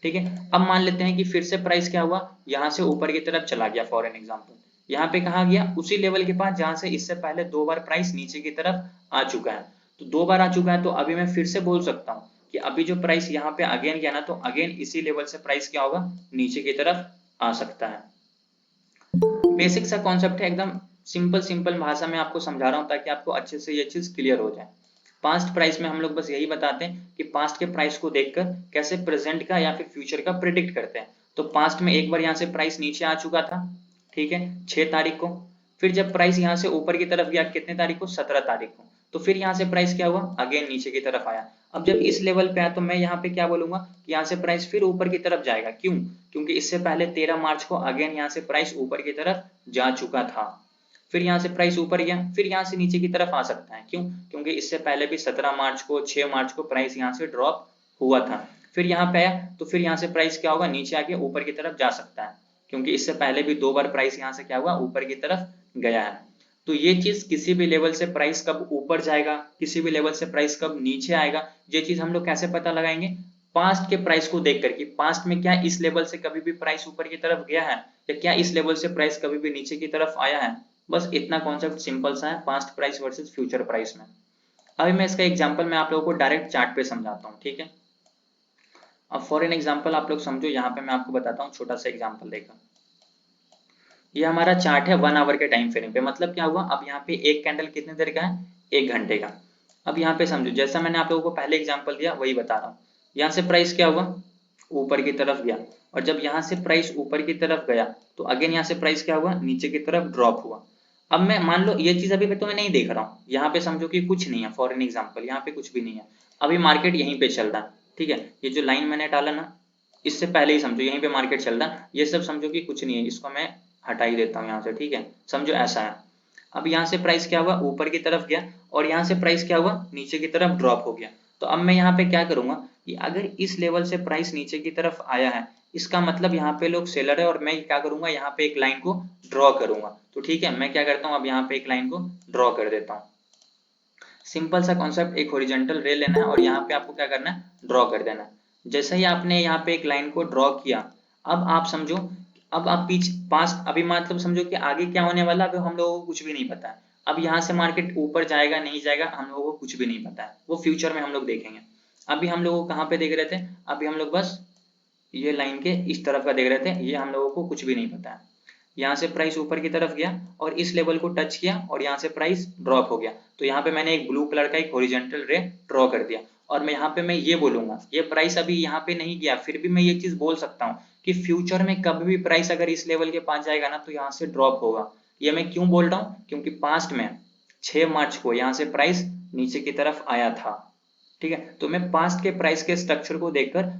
ठीक है, अब मान लेते हैं कि फिर से प्राइस क्या हुआ, यहाँ से ऊपर की तरफ चला गया। फॉर एन एग्जांपल यहाँ पे कहा गया, उसी लेवल के पास जहां से इससे पहले 2 बार प्राइस नीचे की तरफ आ चुका है। तो 2 बार आ चुका है तो अभी मैं फिर से बोल सकता हूँ कि अभी जो प्राइस यहाँ पे अगेन गया ना, तो अगेन इसी लेवल से प्राइस क्या होगा, नीचे की तरफ आ सकता है। बेसिक सा कॉन्सेप्ट है, एकदम सिंपल भाषा में आपको समझा रहा हूँ ताकि आपको अच्छे से ये चीज क्लियर हो जाए। पास्ट प्राइस में हम लोग बस यही बताते हैं कि पास्ट के प्राइस को देखकर कैसे प्रेजेंट का या फिर फ्यूचर का प्रिडिक्ट करते हैं। तो पास्ट में एक बार यहाँ से प्राइस नीचे आ चुका था, ठीक है, 6 तारीख को। फिर जब प्राइस यहाँ से ऊपर की तरफ गया कितने तारीख को, 17 तारीख को, तो फिर यहाँ से प्राइस क्या हुआ, अगेन नीचे की तरफ आया। अब जब इस लेवल पे आया तो मैं यहाँ पे क्या बोलूंगा कि यहाँ से प्राइस फिर ऊपर की तरफ जाएगा। क्यों? क्योंकि इससे पहले 13 मार्च को अगेन यहाँ से प्राइस ऊपर की तरफ जा चुका था। फिर यहाँ से प्राइस ऊपर गया, फिर यहाँ से नीचे की तरफ आ सकता है। क्यों? क्योंकि इससे पहले भी 17 मार्च को, 6 मार्च को प्राइस यहाँ से ड्रॉप हुआ था। फिर यहाँ पे आया तो फिर यहाँ से प्राइस क्या होगा, नीचे आके ऊपर की तरफ जा सकता है, क्योंकि इससे पहले भी 2 बार प्राइस यहाँ से क्या हुआ, ऊपर की तरफ गया है। तो ये चीज किसी भी लेवल से प्राइस कब ऊपर जाएगा, किसी भी लेवल से प्राइस कब नीचे आएगा, ये चीज हम लोग कैसे पता लगाएंगे, पास्ट के प्राइस को देख कर कि पास्ट में क्या इस लेवल से कभी भी प्राइस ऊपर की तरफ गया है, या क्या इस लेवल से प्राइस कभी भी नीचे की तरफ आया है। बस इतना कॉन्सेप्ट सिंपल सा है past price versus future price में। अभी मैं इसका एग्जांपल मैं आप लोगों को डायरेक्ट चार्ट पे समझाता हूँ, ठीक है। अब फॉर एन एग्जांपल आप लोग समझो, यहाँ पे मैं आपको बताता हूँ छोटा सा एग्जांपल देखा। ये हमारा चार्ट है 1 आवर के टाइम फ्रेम पे। मतलब क्या हुआ, अब यहाँ पे एक कैंडल कितने देर का है, 1 घंटे का। अब यहाँ पे समझो, जैसा मैंने आप लोगों को पहले एग्जांपल दिया वही बता रहा हूँ। यहाँ से प्राइस क्या हुआ, ऊपर की तरफ गया, और जब यहाँ से प्राइस ऊपर की तरफ गया तो अगेन यहाँ से प्राइस क्या हुआ, नीचे की तरफ ड्रॉप हुआ। अब मैं मान लो ये चीज अभी तो मैं नहीं देख रहा हूँ, यहाँ पे समझो कि कुछ नहीं है। फॉर एन एग्जाम्पल यहाँ पे कुछ भी नहीं है, अभी मार्केट यहीं पे चल रहा है, ठीक है। ये जो लाइन मैंने डाला ना, इससे पहले ही समझो यहीं पे मार्केट चल रहा है, ये सब समझो कि कुछ नहीं है, इसको मैं हटा ही देता हूँ यहाँ से, ठीक है। समझो ऐसा है। अब यहाँ से प्राइस क्या हुआ, ऊपर की तरफ गया, और यहाँ से प्राइस क्या हुआ, नीचे की तरफ ड्रॉप हो गया। तो अब मैं यहाँ पे क्या करूंगा कि अगर इस लेवल से प्राइस नीचे की तरफ आया है, इसका मतलब यहाँ पे लोग सेलर है, और मैं क्या करूंगा, यहाँ पे एक लाइन को ड्रॉ करूंगा। तो ठीक है, मैं क्या करता हूँ, अब यहाँ पे एक लाइन को ड्रॉ कर देता हूँ। सिंपल सा कॉन्सेप्ट, एक हॉरिजॉन्टल रे लेना है और यहाँ पे आपको क्या करना है, ड्रॉ कर देना है। जैसे ही आपने यहाँ पे एक लाइन को ड्रॉ किया, अब आप समझो, अब आप पास अभी मतलब समझो कि आगे क्या होने वाला है, हम लोगों को कुछ भी नहीं पता है। अब यहाँ से मार्केट ऊपर जाएगा नहीं जाएगा हम लोगों को कुछ भी नहीं पता है, वो फ्यूचर में हम लोग देखेंगे। अभी हम लोग कहाँ पे देख रहे थे, अभी हम लोग बस ये लाइन के इस तरफ का देख रहे थे, ये हम लोगों को कुछ भी नहीं पता है। यहाँ से प्राइस ऊपर की तरफ गया और इस लेवल को टच किया और यहाँ से प्राइस ड्रॉप हो गया। तो यहाँ पे मैंने एक ब्लू कलर का एक हॉरिजॉन्टल रे ड्रॉ कर दिया, और मैं यहाँ पे मैं ये बोलूंगा, ये प्राइस अभी यहाँ पे नहीं गया, फिर भी मैं ये चीज बोल सकता हूँ कि फ्यूचर में कभी भी प्राइस अगर इस लेवल के पास जाएगा ना, तो यहाँ से ड्रॉप होगा। ये मैं क्यों बोल रहा हूँ, क्योंकि पास्ट में 6 मार्च को यहाँ से प्राइस नीचे की तरफ आया था, ठीक है। तो मैं पास्ट के प्राइस के स्ट्रक्चर को देखकर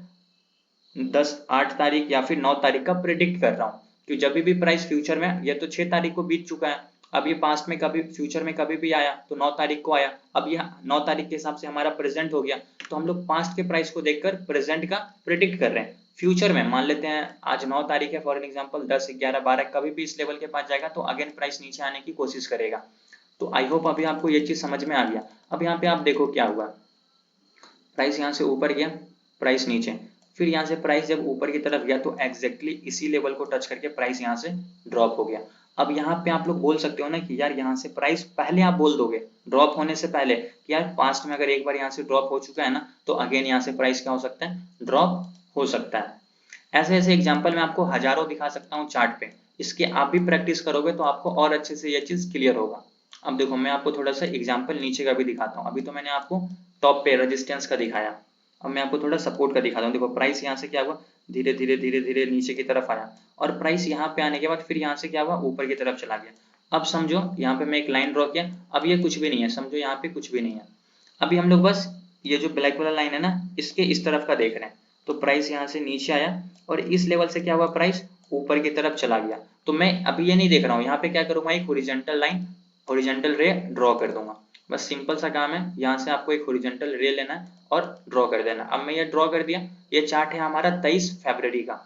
8 तारीख या फिर 9 तारीख का प्रिडिक्ट कर रहा हूँ कि जब भी प्राइस फ्यूचर में, ये तो 6 तारीख को बीत चुका है, अब ये पास्ट में कभी फ्यूचर में कभी भी आया तो 9 तारीख को आया, अब ये 9 तारीख के हिसाब से हमारा प्रेजेंट हो गया। तो हम लोग पास्ट के प्राइस को देखकर प्रेजेंट का प्रिडिक्ट कर रहे हैं, फ्यूचर में मान लेते हैं आज 9 तारीख है फॉर एन एग्जांपल, 10, 11, 12 कभी भी इस लेवल के पास जाएगा तो अगेन प्राइस नीचे आने की कोशिश करेगा। तो आई होप अभी आपको ये चीज समझ में आ गया। अब यहाँ पे आप देखो क्या हुआ, प्राइस यहाँ से ऊपर गया, प्राइस नीचे, फिर यहाँ से प्राइस जब ऊपर की तरफ गया तो एग्जैक्टली इसी लेवल को टच करके प्राइस यहाँ से ड्रॉप हो गया। अब यहाँ पे आप लोग बोल सकते हो ना कि यार यहाँ से प्राइस, पहले आप बोल दोगे ड्रॉप होने से पहले कि यार पास्ट में अगर एक बार यहाँ से ड्रॉप हो चुका है ना तो अगेन यहाँ से प्राइस क्या हो सकता है, ड्रॉप हो सकता है। ऐसे ऐसे एग्जाम्पल मैं आपको हजारों दिखा सकता हूँ चार्ट पे, इसके आप भी प्रैक्टिस करोगे तो आपको और अच्छे से ये चीज क्लियर होगा। अब देखो मैं आपको थोड़ा सा एग्जाम्पल नीचे का भी दिखाता हूँ। अभी तो मैंने आपको टॉप पे रेजिस्टेंस का दिखाया, अब मैं आपको थोड़ा सपोर्ट का दिखाता हूँ। देखो प्राइस यहाँ से क्या हुआ, धीरे धीरे धीरे धीरे नीचे की तरफ आया और प्राइस यहाँ पे आने के बाद फिर यहाँ से क्या हुआ, ऊपर की तरफ चला गया। अब समझो यहाँ पे मैं एक लाइन ड्रॉ किया, अब ये कुछ भी नहीं है, समझो यहाँ पे कुछ भी नहीं है। अभी हम लोग बस ये जो ब्लैक वाला लाइन है ना इसके इस तरफ का देख रहे हैं। तो प्राइस यहाँ से नीचे आया और इस लेवल से क्या हुआ, प्राइस ऊपर की तरफ चला गया। तो मैं अभी ये नहीं देख रहा हूँ, यहाँ पे क्या करूंगा, एक horizontal line, horizontal ray draw कर दूंगा। बस सिंपल सा काम है, यहाँ से आपको एक हॉरिजॉन्टल रे लेना है और ड्रॉ कर देना। अब मैं ये ड्रॉ कर दिया, ये चार्ट है हमारा 23 फरवरी का।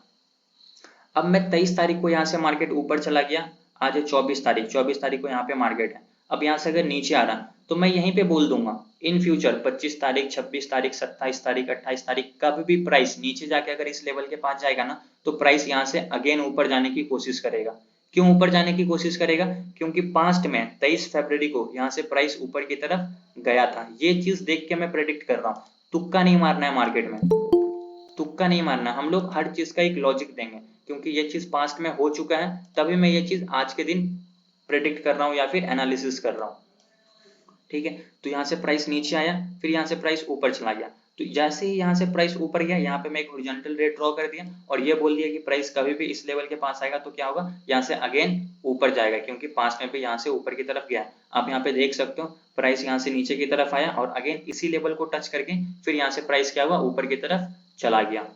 अब मैं 23 तारीख को यहाँ से मार्केट ऊपर चला गया, आज है 24 तारीख, 24 तारीख को यहाँ पे मार्केट है। अब यहाँ से अगर नीचे आ रहा तो मैं यहीं पे बोल दूंगा इन फ्यूचर 25 तारीख, 26 तारीख, 27 तारीख, 28 तारीख कभी भी प्राइस नीचे जाके अगर इस लेवल के पास जाएगा ना तो प्राइस यहाँ से अगेन ऊपर जाने की कोशिश करेगा। क्यों ऊपर जाने की कोशिश करेगा, क्योंकि पास्ट में 23 फरवरी को यहाँ से प्राइस ऊपर की तरफ गया था। ये चीज देख के मैं प्रेडिक्ट कर रहा हूँ, तुक्का नहीं मारना है मार्केट में, तुक्का नहीं मारना, हम लोग हर चीज का एक लॉजिक देंगे क्योंकि ये चीज पास्ट में हो चुका है, तभी मैं ये चीज आज के दिन प्रेडिक्ट कर रहा हूँ या फिर एनालिसिस कर रहा हूँ। ठीक है, तो यहाँ से प्राइस नीचे आया, फिर यहाँ से प्राइस ऊपर चला गया। तो जैसे ही यहाँ से प्राइस ऊपर गया, यहाँ पे मैं एक हॉरिजॉन्टल रे ड्रॉ कर दिया और ये बोल दिया कि प्राइस कभी भी इस लेवल के पास आएगा तो क्या होगा, यहाँ से अगेन ऊपर जाएगा क्योंकि पास्ट में भी यहाँ से ऊपर की तरफ गया। आप यहाँ पे देख सकते हो प्राइस यहाँ से नीचे की तरफ आया और अगेन इसी लेवल को टच करके फिर यहाँ से प्राइस क्या हुआ, ऊपर की तरफ चला गया।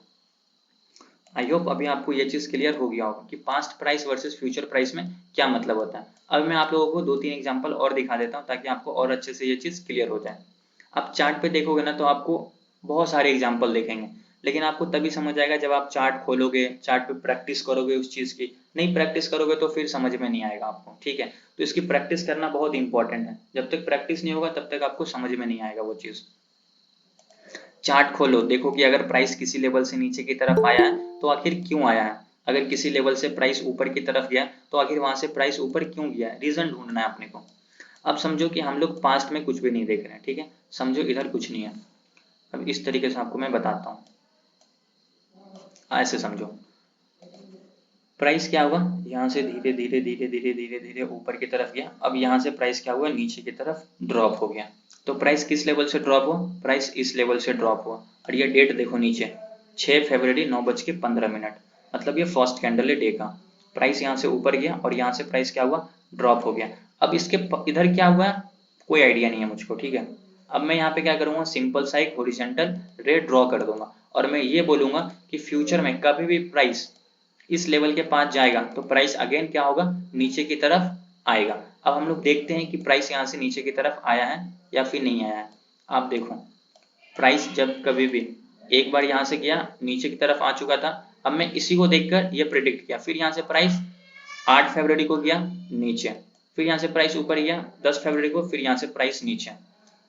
आई होप अभी आपको ये चीज क्लियर हो गया होगा कि past price versus future price में क्या मतलब होता है। अब मैं आप लोगों को 2-3 एग्जांपल और दिखा देता हूँ ताकि आपको और अच्छे से ये चीज क्लियर हो जाए। आप चार्ट पे देखोगे ना तो आपको बहुत सारे एग्जाम्पल दिखेंगे, लेकिन आपको तभी समझ आएगा जब आप चार्ट खोलोगे, चार्ट पे प्रैक्टिस करोगे उस चीज की। नहीं प्रैक्टिस करोगे तो फिर समझ में नहीं आएगा आपको। ठीक है, तो इसकी प्रैक्टिस करना बहुत इंपॉर्टेंट है, जब तक प्रैक्टिस नहीं होगा तब तक आपको समझ में नहीं आएगा वो चीज। चार्ट खोलो, देखो कि अगर प्राइस किसी लेवल से नीचे की तरफ आया है तो आखिर क्यों आया है, अगर किसी लेवल से प्राइस ऊपर की तरफ गया तो आखिर वहां से प्राइस ऊपर क्यों गया, रीजन ढूंढना है अपने को। अब समझो कि हम लोग पास्ट में कुछ भी नहीं देख रहे हैं, ठीक है, समझो इधर कुछ नहीं है। अब इस तरीके से आपको मैं बताता हूँ, ऐसे समझो प्राइस क्या हुआ, यहाँ से धीरे धीरे धीरे धीरे धीरे धीरे ऊपर की तरफ गया। अब यहाँ से प्राइस क्या हुआ, नीचे की तरफ ड्रॉप हो गया। तो प्राइस किस लेवल से ड्रॉप हुआ, प्राइस इस लेवल से ड्रॉप हुआ। और ये डेट देखो नीचे 6 फरवरी 9:15, मतलब ये फर्स्ट कैंडल है डे का। प्राइस यहाँ से ऊपर गया और यहाँ से प्राइस क्या हुआ, ड्रॉप हो गया। अब इसके इधर क्या हुआ कोई आइडिया नहीं है मुझको। ठीक है, अब मैं यहाँ पे क्या करूंगा, सिंपल सा एक हॉरिजॉन्टल रे ड्रॉ कर दूंगा और मैं ये बोलूंगा कि फ्यूचर में कभी भी प्राइस इस लेवल के पास जाएगा तो प्राइस अगेन क्या होगा, नीचे की तरफ आएगा। अब हम लोग देखते हैं कि प्राइस यहाँ से नीचे की तरफ आया है या फिर नहीं आया है। आप देखो प्राइस जब कभी भी एक बार यहाँ से गया नीचे की तरफ आ चुका था। अब मैं इसी को देखकर ये प्रिडिक्ट किया, फिर यहाँ से प्राइस 8 फरवरी को गया नीचे, फिर यहाँ से प्राइस ऊपर गया 10 फरवरी को, फिर यहाँ से प्राइस नीचे,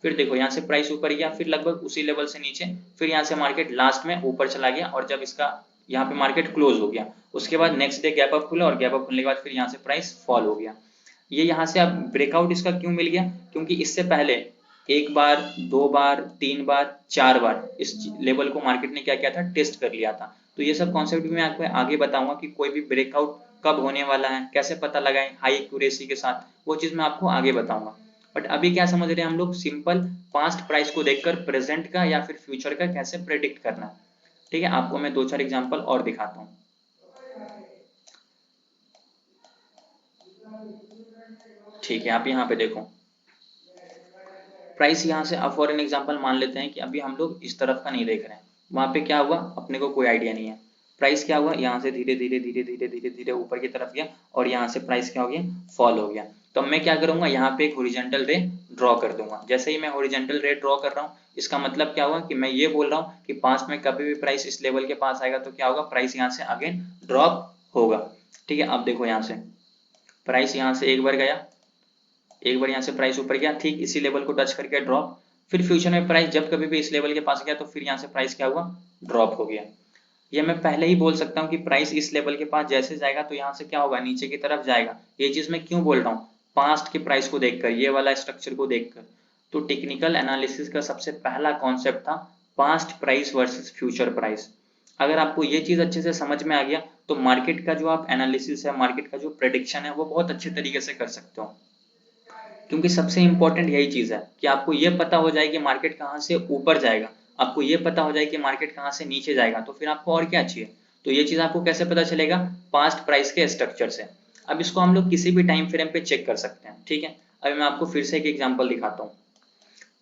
फिर देखो यहाँ से प्राइस ऊपर गया, फिर लगभग उसी लेवल से नीचे, फिर यहाँ से मार्केट लास्ट में ऊपर चला गया और जब इसका यहाँ पे मार्केट क्लोज हो गया उसके बाद नेक्स्ट डे गैप अप खुला और गैप अप खुलने के बाद फिर यहाँ से प्राइस फॉल हो गया। ये यहाँ से अब ब्रेकआउट इसका क्यों मिल गया, क्योंकि इससे पहले एक बार, दो बार, 3 बार, 4 बार इस लेवल को मार्केट ने क्या किया था, टेस्ट कर लिया था। तो ये सब कॉन्सेप्ट भी मैं आपको आगे बताऊंगा कि कोई भी ब्रेकआउट कब होने वाला है, कैसे पता लगाएं हाई एक्यूरेसी के साथ, वो चीज मैं आपको आगे बताऊंगा। बट अभी क्या समझ रहे हैं हम लोग, सिंपल पास्ट प्राइस को देखकर प्रेजेंट का या फिर फ्यूचर का कैसे प्रेडिक्ट करना है। ठीक है, आपको मैं 2-4 एग्जांपल और दिखाता हूँ। ठीक है, आप यहाँ पे देखो प्राइस यहाँ से, अब फॉर एन एग्जांपल मान लेते हैं कि अभी हम लोग इस तरफ का नहीं देख रहे हैं, वहां पे क्या हुआ अपने को कोई आइडिया नहीं है। प्राइस क्या हुआ, यहाँ से धीरे धीरे धीरे धीरे धीरे धीरे ऊपर की तरफ गया और यहाँ से प्राइस क्या हो गया, फॉल हो गया। तो अब मैं क्या करूंगा, यहाँ पे एक हॉरिजॉन्टल रे ड्रॉ कर दूंगा। जैसे ही मैं हॉरिजॉन्टल रे ड्रॉ कर रहा हूँ, इसका मतलब क्या हुआ कि मैं ये बोल रहा हूँ कि पास्ट में कभी भी प्राइस इस लेवल के पास आएगा तो क्या होगा, प्राइस यहाँ से अगेन ड्रॉप होगा। ठीक है, अब देखो यहाँ से प्राइस यहाँ से एक बार गया, एक बार यहाँ से प्राइस ऊपर गया, ठीक इसी लेवल को टच करके ड्रॉप। फिर फ्यूचर में प्राइस जब कभी भी इस लेवल के पास गया तो फिर यहाँ से प्राइस क्या हुआ, ड्रॉप हो गया। ये मैं पहले ही बोल सकता हूँ कि प्राइस इस लेवल के पास जैसे जाएगा तो यहाँ से क्या होगा, नीचे की तरफ जाएगा। ये चीज मैं क्यों बोल रहा हूँ, पास्ट के प्राइस को देखकर, ये वाला स्ट्रक्चर को देखकर। तो टेक्निकल एनालिसिस का सबसे पहला कॉन्सेप्ट था past price versus future price. अगर आपको ये चीज अच्छे से समझ में आ गया तो मार्केट का जो आप एनालिसिस है, मार्केट का जो प्रेडिक्शन है, वो बहुत अच्छे तरीके से कर सकते हो। क्योंकि सबसे इंपॉर्टेंट यही चीज है कि आपको ये पता हो जाए कि मार्केट कहाँ से ऊपर जाएगा, आपको ये पता हो जाए कि मार्केट कहाँ से नीचे जाएगा, तो फिर आपको और क्या चाहिए। तो ये चीज आपको कैसे पता चलेगा, पास्ट प्राइस के स्ट्रक्चर से। अब इसको हम लोग किसी भी टाइम फ्रेम पे चेक कर सकते हैं। ठीक है, अभी मैं आपको फिर से एक एग्जांपल दिखाता हूँ।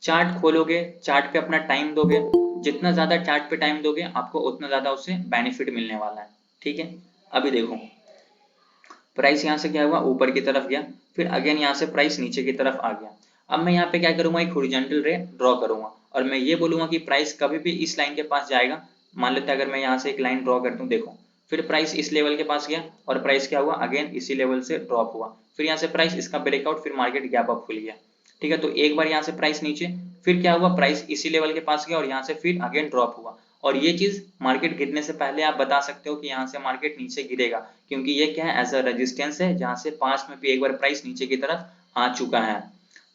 चार्ट खोलोगे, चार्ट पे अपना टाइम दोगे, जितना ज्यादा चार्ट पे टाइम दोगे आपको उतना ज्यादा उससे बेनिफिट मिलने वाला है। ठीक है, अभी देखो प्राइस यहाँ से क्या हुआ, ऊपर की तरफ गया, फिर अगेन यहाँ से प्राइस नीचे की तरफ आ गया। अब मैं यहाँ पे क्या करूंगा, एक हॉरिजॉन्टल रे ड्रॉ करूंगा और मैं ये बोलूंगा कि प्राइस कभी भी इस लाइन के पास जाएगा। मान लेते हैं अगर मैं यहाँ से एक लाइन ड्रॉ करता हूँ, देखो फिर प्राइस इस लेवल के पास गया और प्राइस क्या हुआ, अगेन इसी लेवल से ड्रॉप हुआ। फिर यहाँ से प्राइस इसका ब्रेकआउट, फिर मार्केट गैप अप खुल गया। ठीक है, तो एक बार यहाँ से प्राइस नीचे, फिर क्या हुआ, प्राइस इसी लेवल के पास गया और यहाँ से फिर अगेन ड्रॉप हुआ। और ये चीज मार्केट गिरने से पहले आप बता सकते हो कि यहाँ से मार्केट नीचे गिरेगा, क्योंकि ये क्या है, एज अ रेजिस्टेंस है, जहां से पास्ट में भी एक बार प्राइस नीचे की तरफ आ चुका है।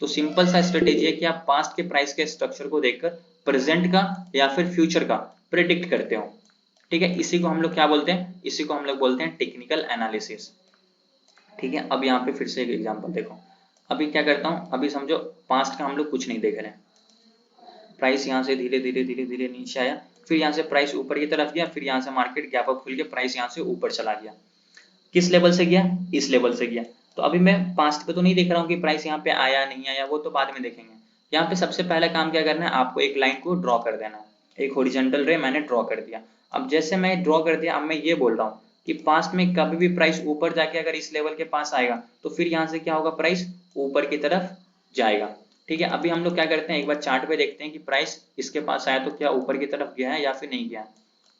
तो सिंपल सा स्ट्रेटेजी है कि आप पास्ट के प्राइस के स्ट्रक्चर को देखकर प्रेजेंट का या फिर फ्यूचर का प्रिडिक्ट करते हो। ठीक है, इसी को हम लोग क्या बोलते हैं, इसी को हम लोग बोलते हैं टेक्निकल एनालिसिस। ठीक है, अब यहाँ पे फिर से एक एग्जांपल देखो। अभी क्या करता हूँ, अभी समझो पास्ट का हम लोग कुछ नहीं देख रहे हैं, प्राइस यहाँ से धीरे धीरे धीरे धीरे नीचे आया, फिर यहाँ से प्राइस ऊपर की तरफ गया, फिर यहाँ से मार्केट गैप अप खुल के प्राइस यहाँ से ऊपर चला गया। किस लेवल से गया, इस लेवल से गया। तो अभी मैं पास्ट पे तो नहीं देख रहा हूँ कि प्राइस यहाँ पे आया नहीं आया, वो तो बाद में देखेंगे। यहाँ पे सबसे पहला काम क्या करना है, आपको एक लाइन को ड्रॉ कर देना है। एक हॉरिजॉन्टल रे मैंने ड्रॉ कर दिया। अब जैसे मैं ड्रॉ कर दिया, अब मैं ये बोल रहा हूँ कि पास्ट में कभी भी प्राइस ऊपर जाके अगर इस लेवल के पास आएगा तो फिर यहाँ से क्या होगा, प्राइस ऊपर की तरफ जाएगा। ठीक है, अभी हम लोग क्या करते हैं, एक बार चार्ट पे देखते हैं कि प्राइस इसके पास आया तो क्या ऊपर की तरफ गया है या फिर नहीं गया।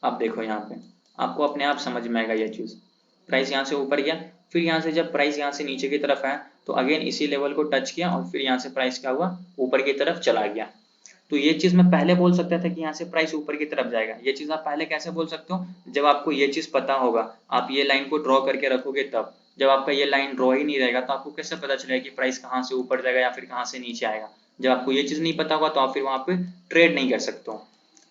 अब देखो यहाँ पे आपको अपने आप समझ में आएगा ये चीज। प्राइस यहाँ से ऊपर गया, फिर यहाँ से जब प्राइस यहाँ से नीचे की तरफ आया तो अगेन इसी लेवल को टच किया और फिर यहाँ से प्राइस क्या हुआ, ऊपर की तरफ चला गया। तो ये चीज मैं पहले बोल सकता था कि यहाँ से प्राइस ऊपर की तरफ जाएगा। ये चीज आप पहले कैसे बोल सकते हो, जब आपको ये चीज पता होगा, आप ये लाइन को ड्रॉ करके रखोगे तब। जब आपका ये लाइन ड्रॉ ही नहीं रहेगा तो आपको कैसे पता चलेगा कि प्राइस कहाँ से ऊपर जाएगा या फिर कहाँ से नीचे आएगा। जब आपको ये चीज नहीं पता होगा तो आप फिर वहां पे ट्रेड नहीं कर सकते हो।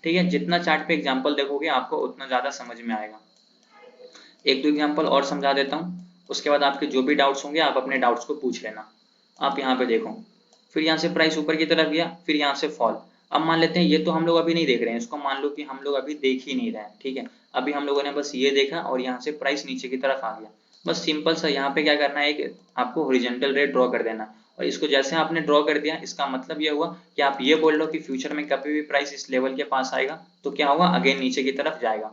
ठीक है, जितना चार्ट पे एग्जाम्पल देखोगे आपको उतना ज्यादा समझ में आएगा। एक दो एग्जांपल और समझा देता हूँ, उसके बाद आपके जो भी डाउट्स होंगे आप अपने डाउट्स को पूछ लेना। आप यहाँ पे देखो, फिर यहाँ से प्राइस ऊपर की तरफ गया, फिर यहाँ से फॉल। अब मान लेते हैं ये तो हम लोग अभी नहीं देख रहे हैं, इसको मान लो कि हम लोग अभी देख ही नहीं रहे हैं। ठीक है, अभी हम लोगों ने बस ये देखा और यहाँ से प्राइस नीचे की तरफ आ गया। बस सिंपल सा यहाँ पे क्या करना है, एक आपको हॉरिजॉन्टल रे ड्रॉ कर देना। और इसको जैसे आपने ड्रॉ कर दिया, इसका मतलब ये हुआ कि आप ये बोल लो कि फ्यूचर में कभी भी प्राइस इस लेवल के पास आएगा तो क्या होगा, अगेन नीचे की तरफ जाएगा।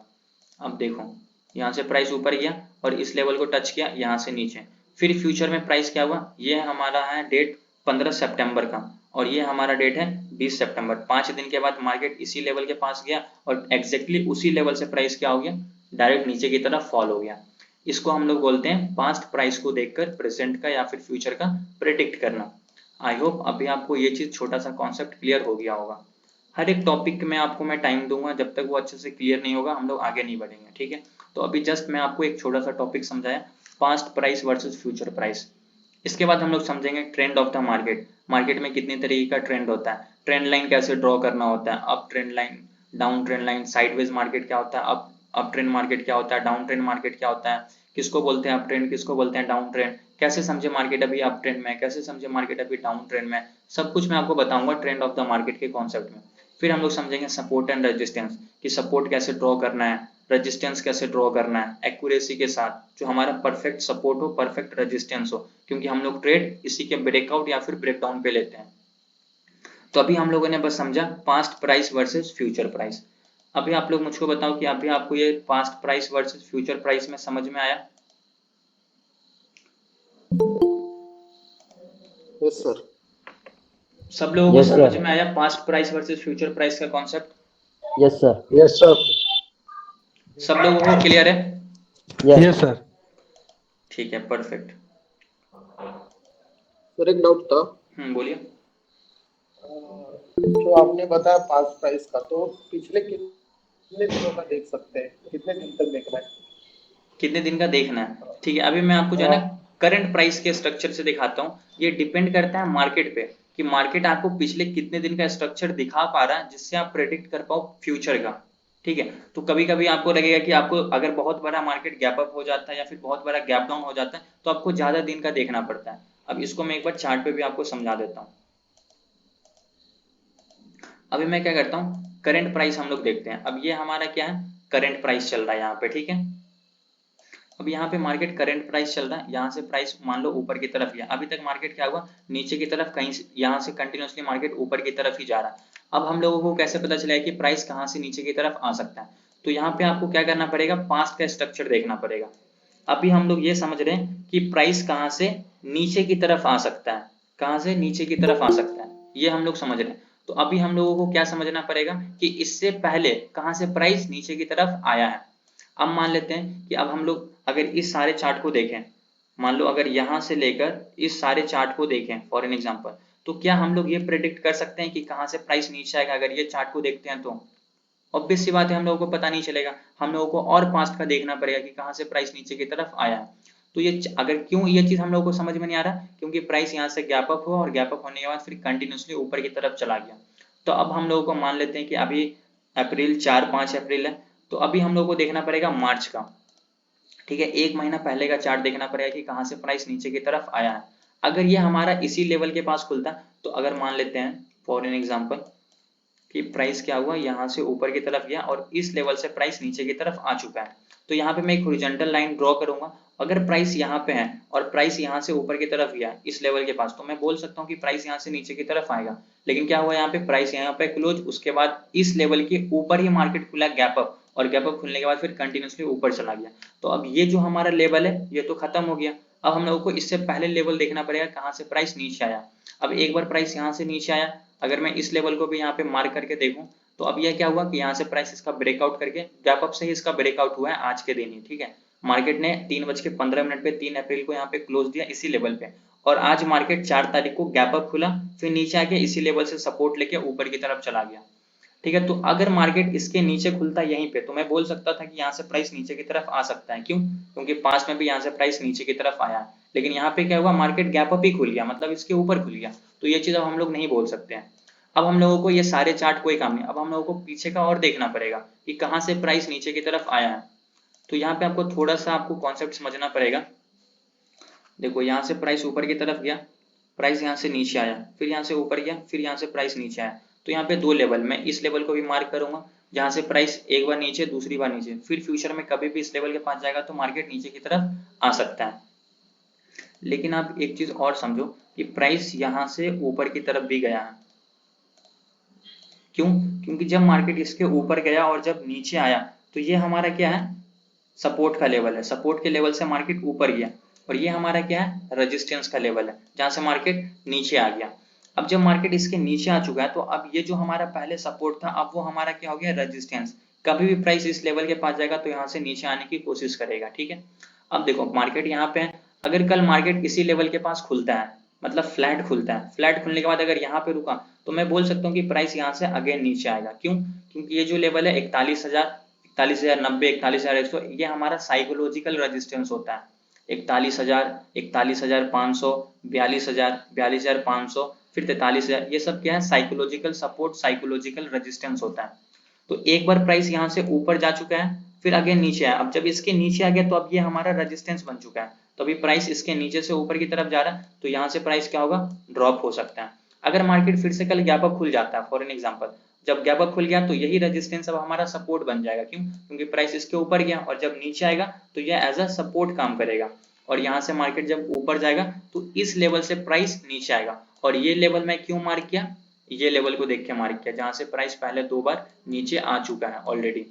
अब देखो यहाँ से प्राइस ऊपर गया और इस लेवल को टच किया, यहाँ से नीचे। फिर फ्यूचर में प्राइस क्या हुआ, ये हमारा है डेट 15 सितंबर का और ये हमारा डेट है 20 सितंबर। 5 दिन के बाद मार्केट इसी लेवल के पास गया और एग्जैक्टली उसी लेवल से प्राइस क्या हो गया, डायरेक्ट नीचे की तरफ फॉल हो गया। इसको हम लोग बोलते हैं पास्ट प्राइस को देखकर प्रेजेंट का या फिर फ्यूचर का प्रेडिक्ट करना। आई होप अभी आपको ये चीज छोटा सा कॉन्सेप्ट क्लियर हो गया होगा। हर एक टॉपिक में आपको मैं टाइम दूंगा, जब तक वो अच्छे से क्लियर नहीं होगा हम लोग आगे नहीं बढ़ेंगे। ठीक है, तो अभी जस्ट मैं आपको एक छोटा सा टॉपिक समझाया, past price versus future price. इसके बाद हम लोग समझेंगे trend of the market. Market में कितने तरीके का ट्रेंड होता है, ट्रेंड लाइन कैसे ड्रॉ करना होता है, up trend line, down trend line, sideways market क्या होता है, अप ट्रेंड मार्केट क्या होता है, डाउन ट्रेंड मार्केट क्या होता है, किसको बोलते हैं अप ट्रेंड, किसको बोलते हैं डाउन ट्रेंड, कैसे समझे मार्केट अभी अप ट्रेंड में, कैसे समझे मार्केट अभी डाउन ट्रेंड में। सब कुछ मैं आपको बताऊंगा ट्रेंड ऑफ द मार्केट के कॉन्सेप्ट में। फिर हम लोग समझेंगे सपोर्ट एंड रेजिस्टेंस, कि सपोर्ट कैसे ड्रॉ करना है, रेजिस्टेंस कैसे ड्रॉ करना है एक्यूरेसी के साथ, जो हमारा परफेक्ट सपोर्ट हो, परफेक्ट रेजिस्टेंस हो, क्योंकि हम लोग ट्रेड इसी के ब्रेकआउट या फिर ब्रेकडाउन पे लेते हैं। तो अभी हम लोगों ने बस समझा past price versus future price. अभी आप लोग मुझको बताओ कि अभी आपको ये past price versus future price में समझ में आया। Yes sir. सब लोगों को यस समझ सर। में आया past price versus future price का concept? Yes sir. Yes sir. सब लोगों को क्लियर है? यस। Yes sir. ठीक है, परफेक्ट। सर एक डाउट था। बोलिए। जो आपने बताया पास्ट प्राइस का, तो पिछले कितने दिनों का देख सकते हैं, कितने दिन तक देखना है? कितने दिन का देखना है? ठीक है, अभी मैं आपको जो है ना करंट प्राइस के स्ट्रक्चर से दिखाता हूँ। ये डिपेंड करता है मार्केट पे कि मार्केट आपको पिछले कितने दिन का स्ट्रक्चर दिखा पा रहा है जिससे आप प्रेडिक्ट कर पाओ फ्यूचर का। ठीक है, तो कभी कभी आपको लगेगा कि आपको अगर बहुत बड़ा मार्केट गैप अप हो जाता है या फिर बहुत बड़ा गैप डाउन हो जाता है तो आपको ज्यादा दिन का देखना पड़ता है। अब इसको मैं एक बार चार्ट पे भी आपको समझा देता हूँ। अभी मैं क्या करता हूँ, करंट प्राइस हम लोग देखते हैं। अब ये हमारा क्या है, करंट प्राइस चल रहा है यहाँ पे। ठीक है, अब यहाँ पे मार्केट करंट प्राइस चल रहा है, यहाँ से प्राइस मान लो ऊपर की तरफ गया। अभी तक मार्केट क्या हुआ, नीचे की तरफ, कहीं से यहाँ से कंटिन्यूसली मार्केट ऊपर की तरफ ही जा रहा है। अब हम लोगों को कैसे पता चला है कि प्राइस कहाँ से नीचे की तरफ आ सकता है? तो यहाँ पे आपको क्या करना पड़ेगा, पास्ट का स्ट्रक्चर देखना पड़ेगा। अभी हम लोग ये समझ रहे हैं कि प्राइस कहाँ से नीचे की तरफ आ सकता है, कहाँ से नीचे की तरफ आ सकता है, ये हम लोग समझ रहे हैं। तो अभी हम लोगों को क्या समझना पड़ेगा कि इससे पहले कहाँ से प्राइस नीचे की तरफ आया है। अब मान लेते हैं कि अब हम लोग अगर इस सारे चार्ट को देखें, मान लो अगर यहाँ से लेकर इस सारे चार्ट को देखें फॉर एन एग्जांपल, तो क्या हम लोग ये प्रेडिक्ट कर सकते हैं कि कहाँ से प्राइस नीचे आएगा? अगर ये चार्ट को देखते हैं तो ऑब्वियस सी बात है हम लोगों को पता नहीं चलेगा। हम लोगों को और पास्ट का देखना पड़ेगा कि कहाँ से प्राइस नीचे की तरफ आया है। तो ये अगर क्यों ये चीज हम लोगों को समझ में नहीं आ रहा, क्योंकि प्राइस यहाँ से गैप अप हुआ और गैप अप होने के बाद फिर कंटिन्यूसली ऊपर की तरफ चला गया। तो अब हम लोगों को मान लेते हैं कि अभी अप्रैल 4-5 अप्रैल है, तो अभी हम लोगों को देखना पड़ेगा मार्च का। ठीक है, एक महीना पहले का चार्ट देखना पड़ेगा कि कहाँ से प्राइस नीचे की तरफ आया है। अगर ये हमारा इसी लेवल के पास खुलता, तो अगर मान लेते हैं फॉर एन एग्जांपल कि प्राइस क्या हुआ, यहाँ से ऊपर की तरफ गया और इस लेवल से प्राइस नीचे की तरफ आ चुका है, तो यहाँ पे मैं एक हॉरिजॉन्टल लाइन ड्रॉ करूंगा। अगर प्राइस यहाँ पे है और प्राइस यहाँ से ऊपर की तरफ गया इस लेवल के पास, तो मैं बोल सकता हूँ कि प्राइस यहाँ से नीचे की तरफ आएगा। लेकिन क्या हुआ, यहाँ पे प्राइस यहाँ पे क्लोज, उसके बाद इस लेवल के ऊपर ही मार्केट खुला गैप अप, और गैप अप खुलने के बाद फिर कंटिन्यूसली ऊपर चला गया। तो अब ये जो हमारा लेवल है ये तो खत्म हो गया। अब हम लोगों को इससे पहले लेवल देखना पड़ेगा कहाँ से प्राइस नीचे आया। अब एक बार प्राइस यहाँ से नीचे आया, अगर मैं इस लेवल को भी यहाँ पे मार्क करके देखूं, तो अब यह क्या हुआ कि यहाँ से प्राइस इसका ब्रेकआउट करके गैप अप से ही इसका ब्रेकआउट हुआ है आज के दिन ही। ठीक है, मार्केट ने 3:15 पे 3 अप्रैल को यहाँ पे क्लोज दिया इसी लेवल पे, और आज मार्केट 4 तारीख को गैप अप खुला, फिर नीचे आके इसी लेवल से सपोर्ट लेके ऊपर की तरफ चला गया। ठीक है, तो अगर मार्केट इसके नीचे खुलता यहीं पे, तो मैं बोल सकता था कि यहाँ से प्राइस नीचे की तरफ आ सकता है। क्यों? क्योंकि पास्ट में भी यहाँ से प्राइस नीचे की तरफ आया है, लेकिन यहाँ पे क्या हुआ, मार्केट गैप अप ही खुल गया, मतलब इसके ऊपर खुल गया। तो ये चीज अब हम लोग नहीं बोल सकते हैं। अब हम लोगों को ये सारे चार्ट कोई काम नहीं, अब हम लोगों को पीछे का और देखना पड़ेगा कि कहाँ से प्राइस नीचे की तरफ आया है। तो यहाँ पे आपको थोड़ा सा आपको कॉन्सेप्ट समझना पड़ेगा। देखो, यहाँ से प्राइस ऊपर की तरफ गया, प्राइस यहाँ से नीचे आया, फिर यहाँ से ऊपर गया, फिर यहाँ से प्राइस नीचे आया। तो यहाँ पे दो लेवल, मैं इस लेवल को भी मार्क करूंगा जहाँ से प्राइस एक बार नीचे, दूसरी बार नीचे, फिर फ्यूचर में कभी भी इस लेवल के पास जाएगा तो मार्केट नीचे की तरफ आ सकता है। लेकिन आप एक चीज और समझो कि प्राइस यहाँ से ऊपर की तरफ भी गया है। क्यों? क्योंकि जब मार्केट इसके ऊपर गया और जब नीचे आया, तो ये हमारा क्या है, सपोर्ट का लेवल है। सपोर्ट के लेवल से मार्केट ऊपर गया, और ये हमारा क्या है, रेजिस्टेंस का लेवल है, जहां से मार्केट नीचे आ गया। अब जब मार्केट इसके नीचे आ चुका है, तो अब ये जो हमारा पहले सपोर्ट था, अब वो हमारा क्या हो गया, रेजिस्टेंस। कभी भी प्राइस इस लेवल के पास जाएगा तो यहाँ से नीचे आने की कोशिश करेगा। ठीक है, अब देखो मार्केट यहाँ पे है, अगर कल मार्केट इसी लेवल के पास खुलता है, मतलब फ्लैट खुलता है, फ्लैट खुलने के बाद अगर यहाँ पे रुका, तो मैं बोल सकता हूँ कि प्राइस यहाँ से अगेन नीचे आएगा। क्यों? क्योंकि ये जो लेवल है 41,090, 41,100, ये हमारा साइकोलॉजिकल रेजिस्टेंस होता है। 41,000, 41,500, 42,000, 42,500, फिर 43,000, ये सब क्या है, साइकोलॉजिकल सपोर्ट, साइकोलॉजिकल रेजिस्टेंस होता है। तो एक बार प्राइस यहाँ से ऊपर जा चुका है, फिर अगेन नीचे आया। अब जब इसके नीचे आ गया तो अब ये हमारा रेजिस्टेंस बन चुका है। तो अभी प्राइस इसके नीचे से ऊपर की तरफ जा रहा है, तो यहाँ से प्राइस क्या होगा, ड्रॉप हो सकता है। अगर मार्केट फिर से कल गैप अप खुल जाता है फॉर एन एग्जांपल, जब गैप अप खुल गया तो यही रेजिस्टेंस अब हमारा सपोर्ट बन जाएगा। क्यों? क्योंकि प्राइस इसके ऊपर गया और जब नीचे आएगा तो यह एज अ सपोर्ट काम करेगा, और यहाँ से मार्केट जब ऊपर जाएगा तो इस लेवल से प्राइस नीचे आएगा। और ये लेवल मैं क्यों मार्क किया, ये लेवल को देख के मार्क किया जहां से प्राइस पहले 2 बार नीचे आ चुका है ऑलरेडी।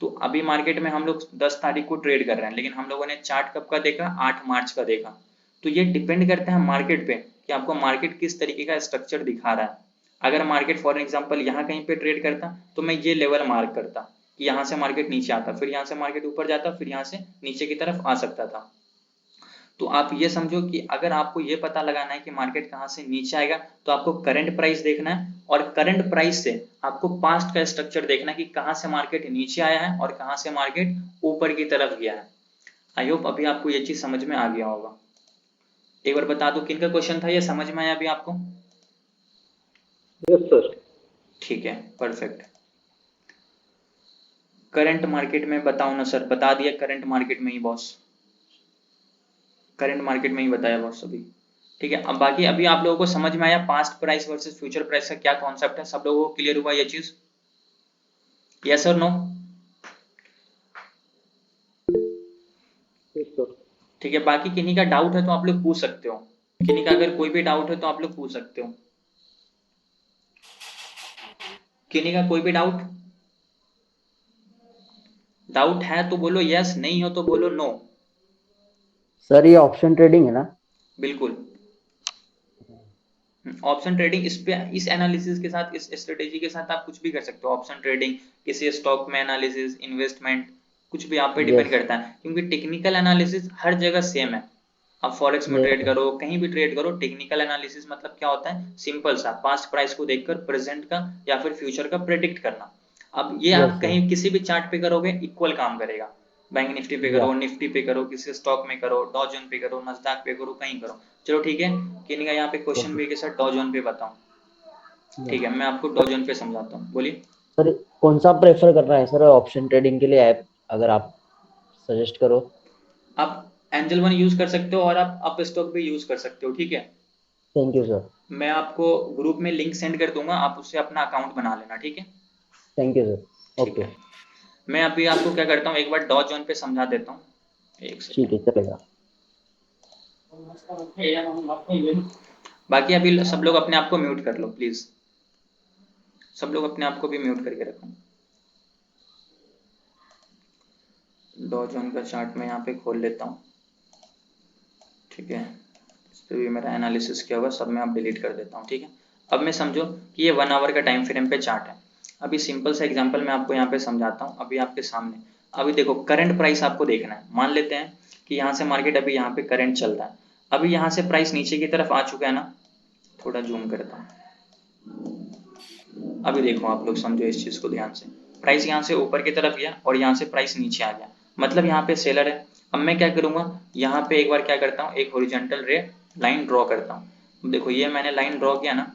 तो अभी मार्केट में हम लोग 10 तारीख को ट्रेड कर रहे हैं, लेकिन हम लोगों ने चार्ट कब का देखा, 8 मार्च का देखा। तो ये डिपेंड करता है मार्केट पे कि आपको मार्केट किस तरीके का स्ट्रक्चर दिखा रहा है। अगर मार्केट फॉर एग्जांपल यहाँ कहीं पे ट्रेड करता तो मैं ये लेवल मार्क करता कि यहाँ से मार्केट नीचे आता, फिर यहाँ से मार्केट ऊपर जाता, फिर यहाँ से नीचे की तरफ आ सकता था। तो आप ये समझो कि अगर आपको ये पता लगाना है कि मार्केट कहाँ से नीचे आएगा तो आपको करंट प्राइस देखना है, और करंट प्राइस से आपको पास्ट का स्ट्रक्चर देखना है कि कहाँ से मार्केट नीचे आया है और कहाँ से मार्केट ऊपर की तरफ गया है। आई होप अभी आपको ये चीज समझ में आ गया होगा। एक बार बता दो किन का क्वेश्चन था, ये समझ में आया अभी आपको? Yes sir. ठीक है, परफेक्ट। करंट मार्केट में बताओ ना सर, बता दिया करंट मार्केट में ही बॉस, करंट मार्केट में ही बताया बॉस अभी। ठीक है, अब बाकी अभी आप लोगों को समझ में आया past price versus future price का क्या कॉन्सेप्ट है? सब लोगों को क्लियर हुआ ये चीज? यस और नो? Yes sir. ठीक है, बाकी किन्हीं का डाउट है तो आप लोग पूछ सकते हो, किन्हीं का अगर कोई भी डाउट है तो आप लोग पूछ सकते हो। किन्हीं का कोई भी डाउट है तो बोलो यस, नहीं हो तो बोलो नो। सर ये ऑप्शन ट्रेडिंग है ना? बिल्कुल, ऑप्शन ट्रेडिंग, इस पे इस एनालिसिस के साथ, इस स्ट्रेटेजी के साथ आप कुछ भी कर सकते हो। ऑप्शन ट्रेडिंग, किसी स्टॉक में एनालिसिस, इन्वेस्टमेंट, कुछ भी आप पे डिपेंड यस करता है, क्योंकि टेक्निकल एनालिसिस हर जगह सेम है। आप फॉरेक्स में ट्रेड यस करो, कहीं भी ट्रेड करो, टेक्निकल एनालिसिस मतलब क्या होता है? सिंपल सा पास्ट प्राइस को देखकर प्रेजेंट का या फिर फ्यूचर का प्रेडिक्ट करना। अब ये यस आप सर। कहीं किसी भी चार्ट पे करोगे इक्वल काम करेगा। बैंक निफ्टी पे या करो, निफ्टी पे करो, किसी स्टॉक में करो, डॉ जोन पे करो, नस्डैक पे करो, कहीं करो। चलो ठीक है, किन्हीं का यहाँ पे क्वेश्चन भी है कि सर डॉ जोन पे बताओ। ठीक है, मैं आपको डॉ जोन पे समझाता हूँ, बोलिए। सर कौन सा प्रेफर करना है सर ऑप्शन ट्रेडिंग के लिए ऐप, अगर आप सजेस्ट करो? आप एंजल वन यूज कर सकते हो और आप अप स्टॉक भी यूज कर सकते हो। ठीक है, थैंक यू सर। मैं आपको ग्रुप में लिंक सेंड कर दूंगा, आप उससे अपना अकाउंट बना लेना। ठीक है, थैंक यू सर। ठीक ओके। है। मैं अभी आपको क्या करता हूँ, एक बार डॉ जोन पे समझा देता हूँ, एक ठीक सेकेंड। है चलेगा। बाकी अभी सब लोग अपने आप को म्यूट कर लो प्लीज, सब लोग अपने आप को भी म्यूट करके रखो। डॉ जोन का चार्ट मैं यहाँ पे खोल लेता हूँ। ठीक है, इस पे भी मेरा एनालिसिस किया हुआ, सब मैं अब डिलीट कर देता हूँ। ठीक है, अब मैं समझो कि ये 1 आवर का टाइम फ्रेम पे चार्ट है। अभी सिंपल सा एग्जांपल मैं आपको यहाँ पे समझाता हूँ अभी आपके सामने। अभी देखो करंट प्राइस आपको देखना है, मान लेते हैं कि यहाँ से मार्केट अभी यहाँ पे करंट चल रहा है, अभी यहाँ से प्राइस नीचे की तरफ आ चुका है ना, थोड़ा जूम करता हूँ। अभी देखो आप लोग समझो इस चीज को ध्यान से, प्राइस यहाँ से ऊपर की तरफ गया और यहाँ से प्राइस नीचे आ गया, मतलब यहाँ पे सेलर है। अब मैं क्या करूंगा, यहाँ पे एक बार क्या करता हूँ, एक हॉरिजॉन्टल रे लाइन ड्रॉ करता हूँ। देखो ये मैंने लाइन ड्रॉ किया ना,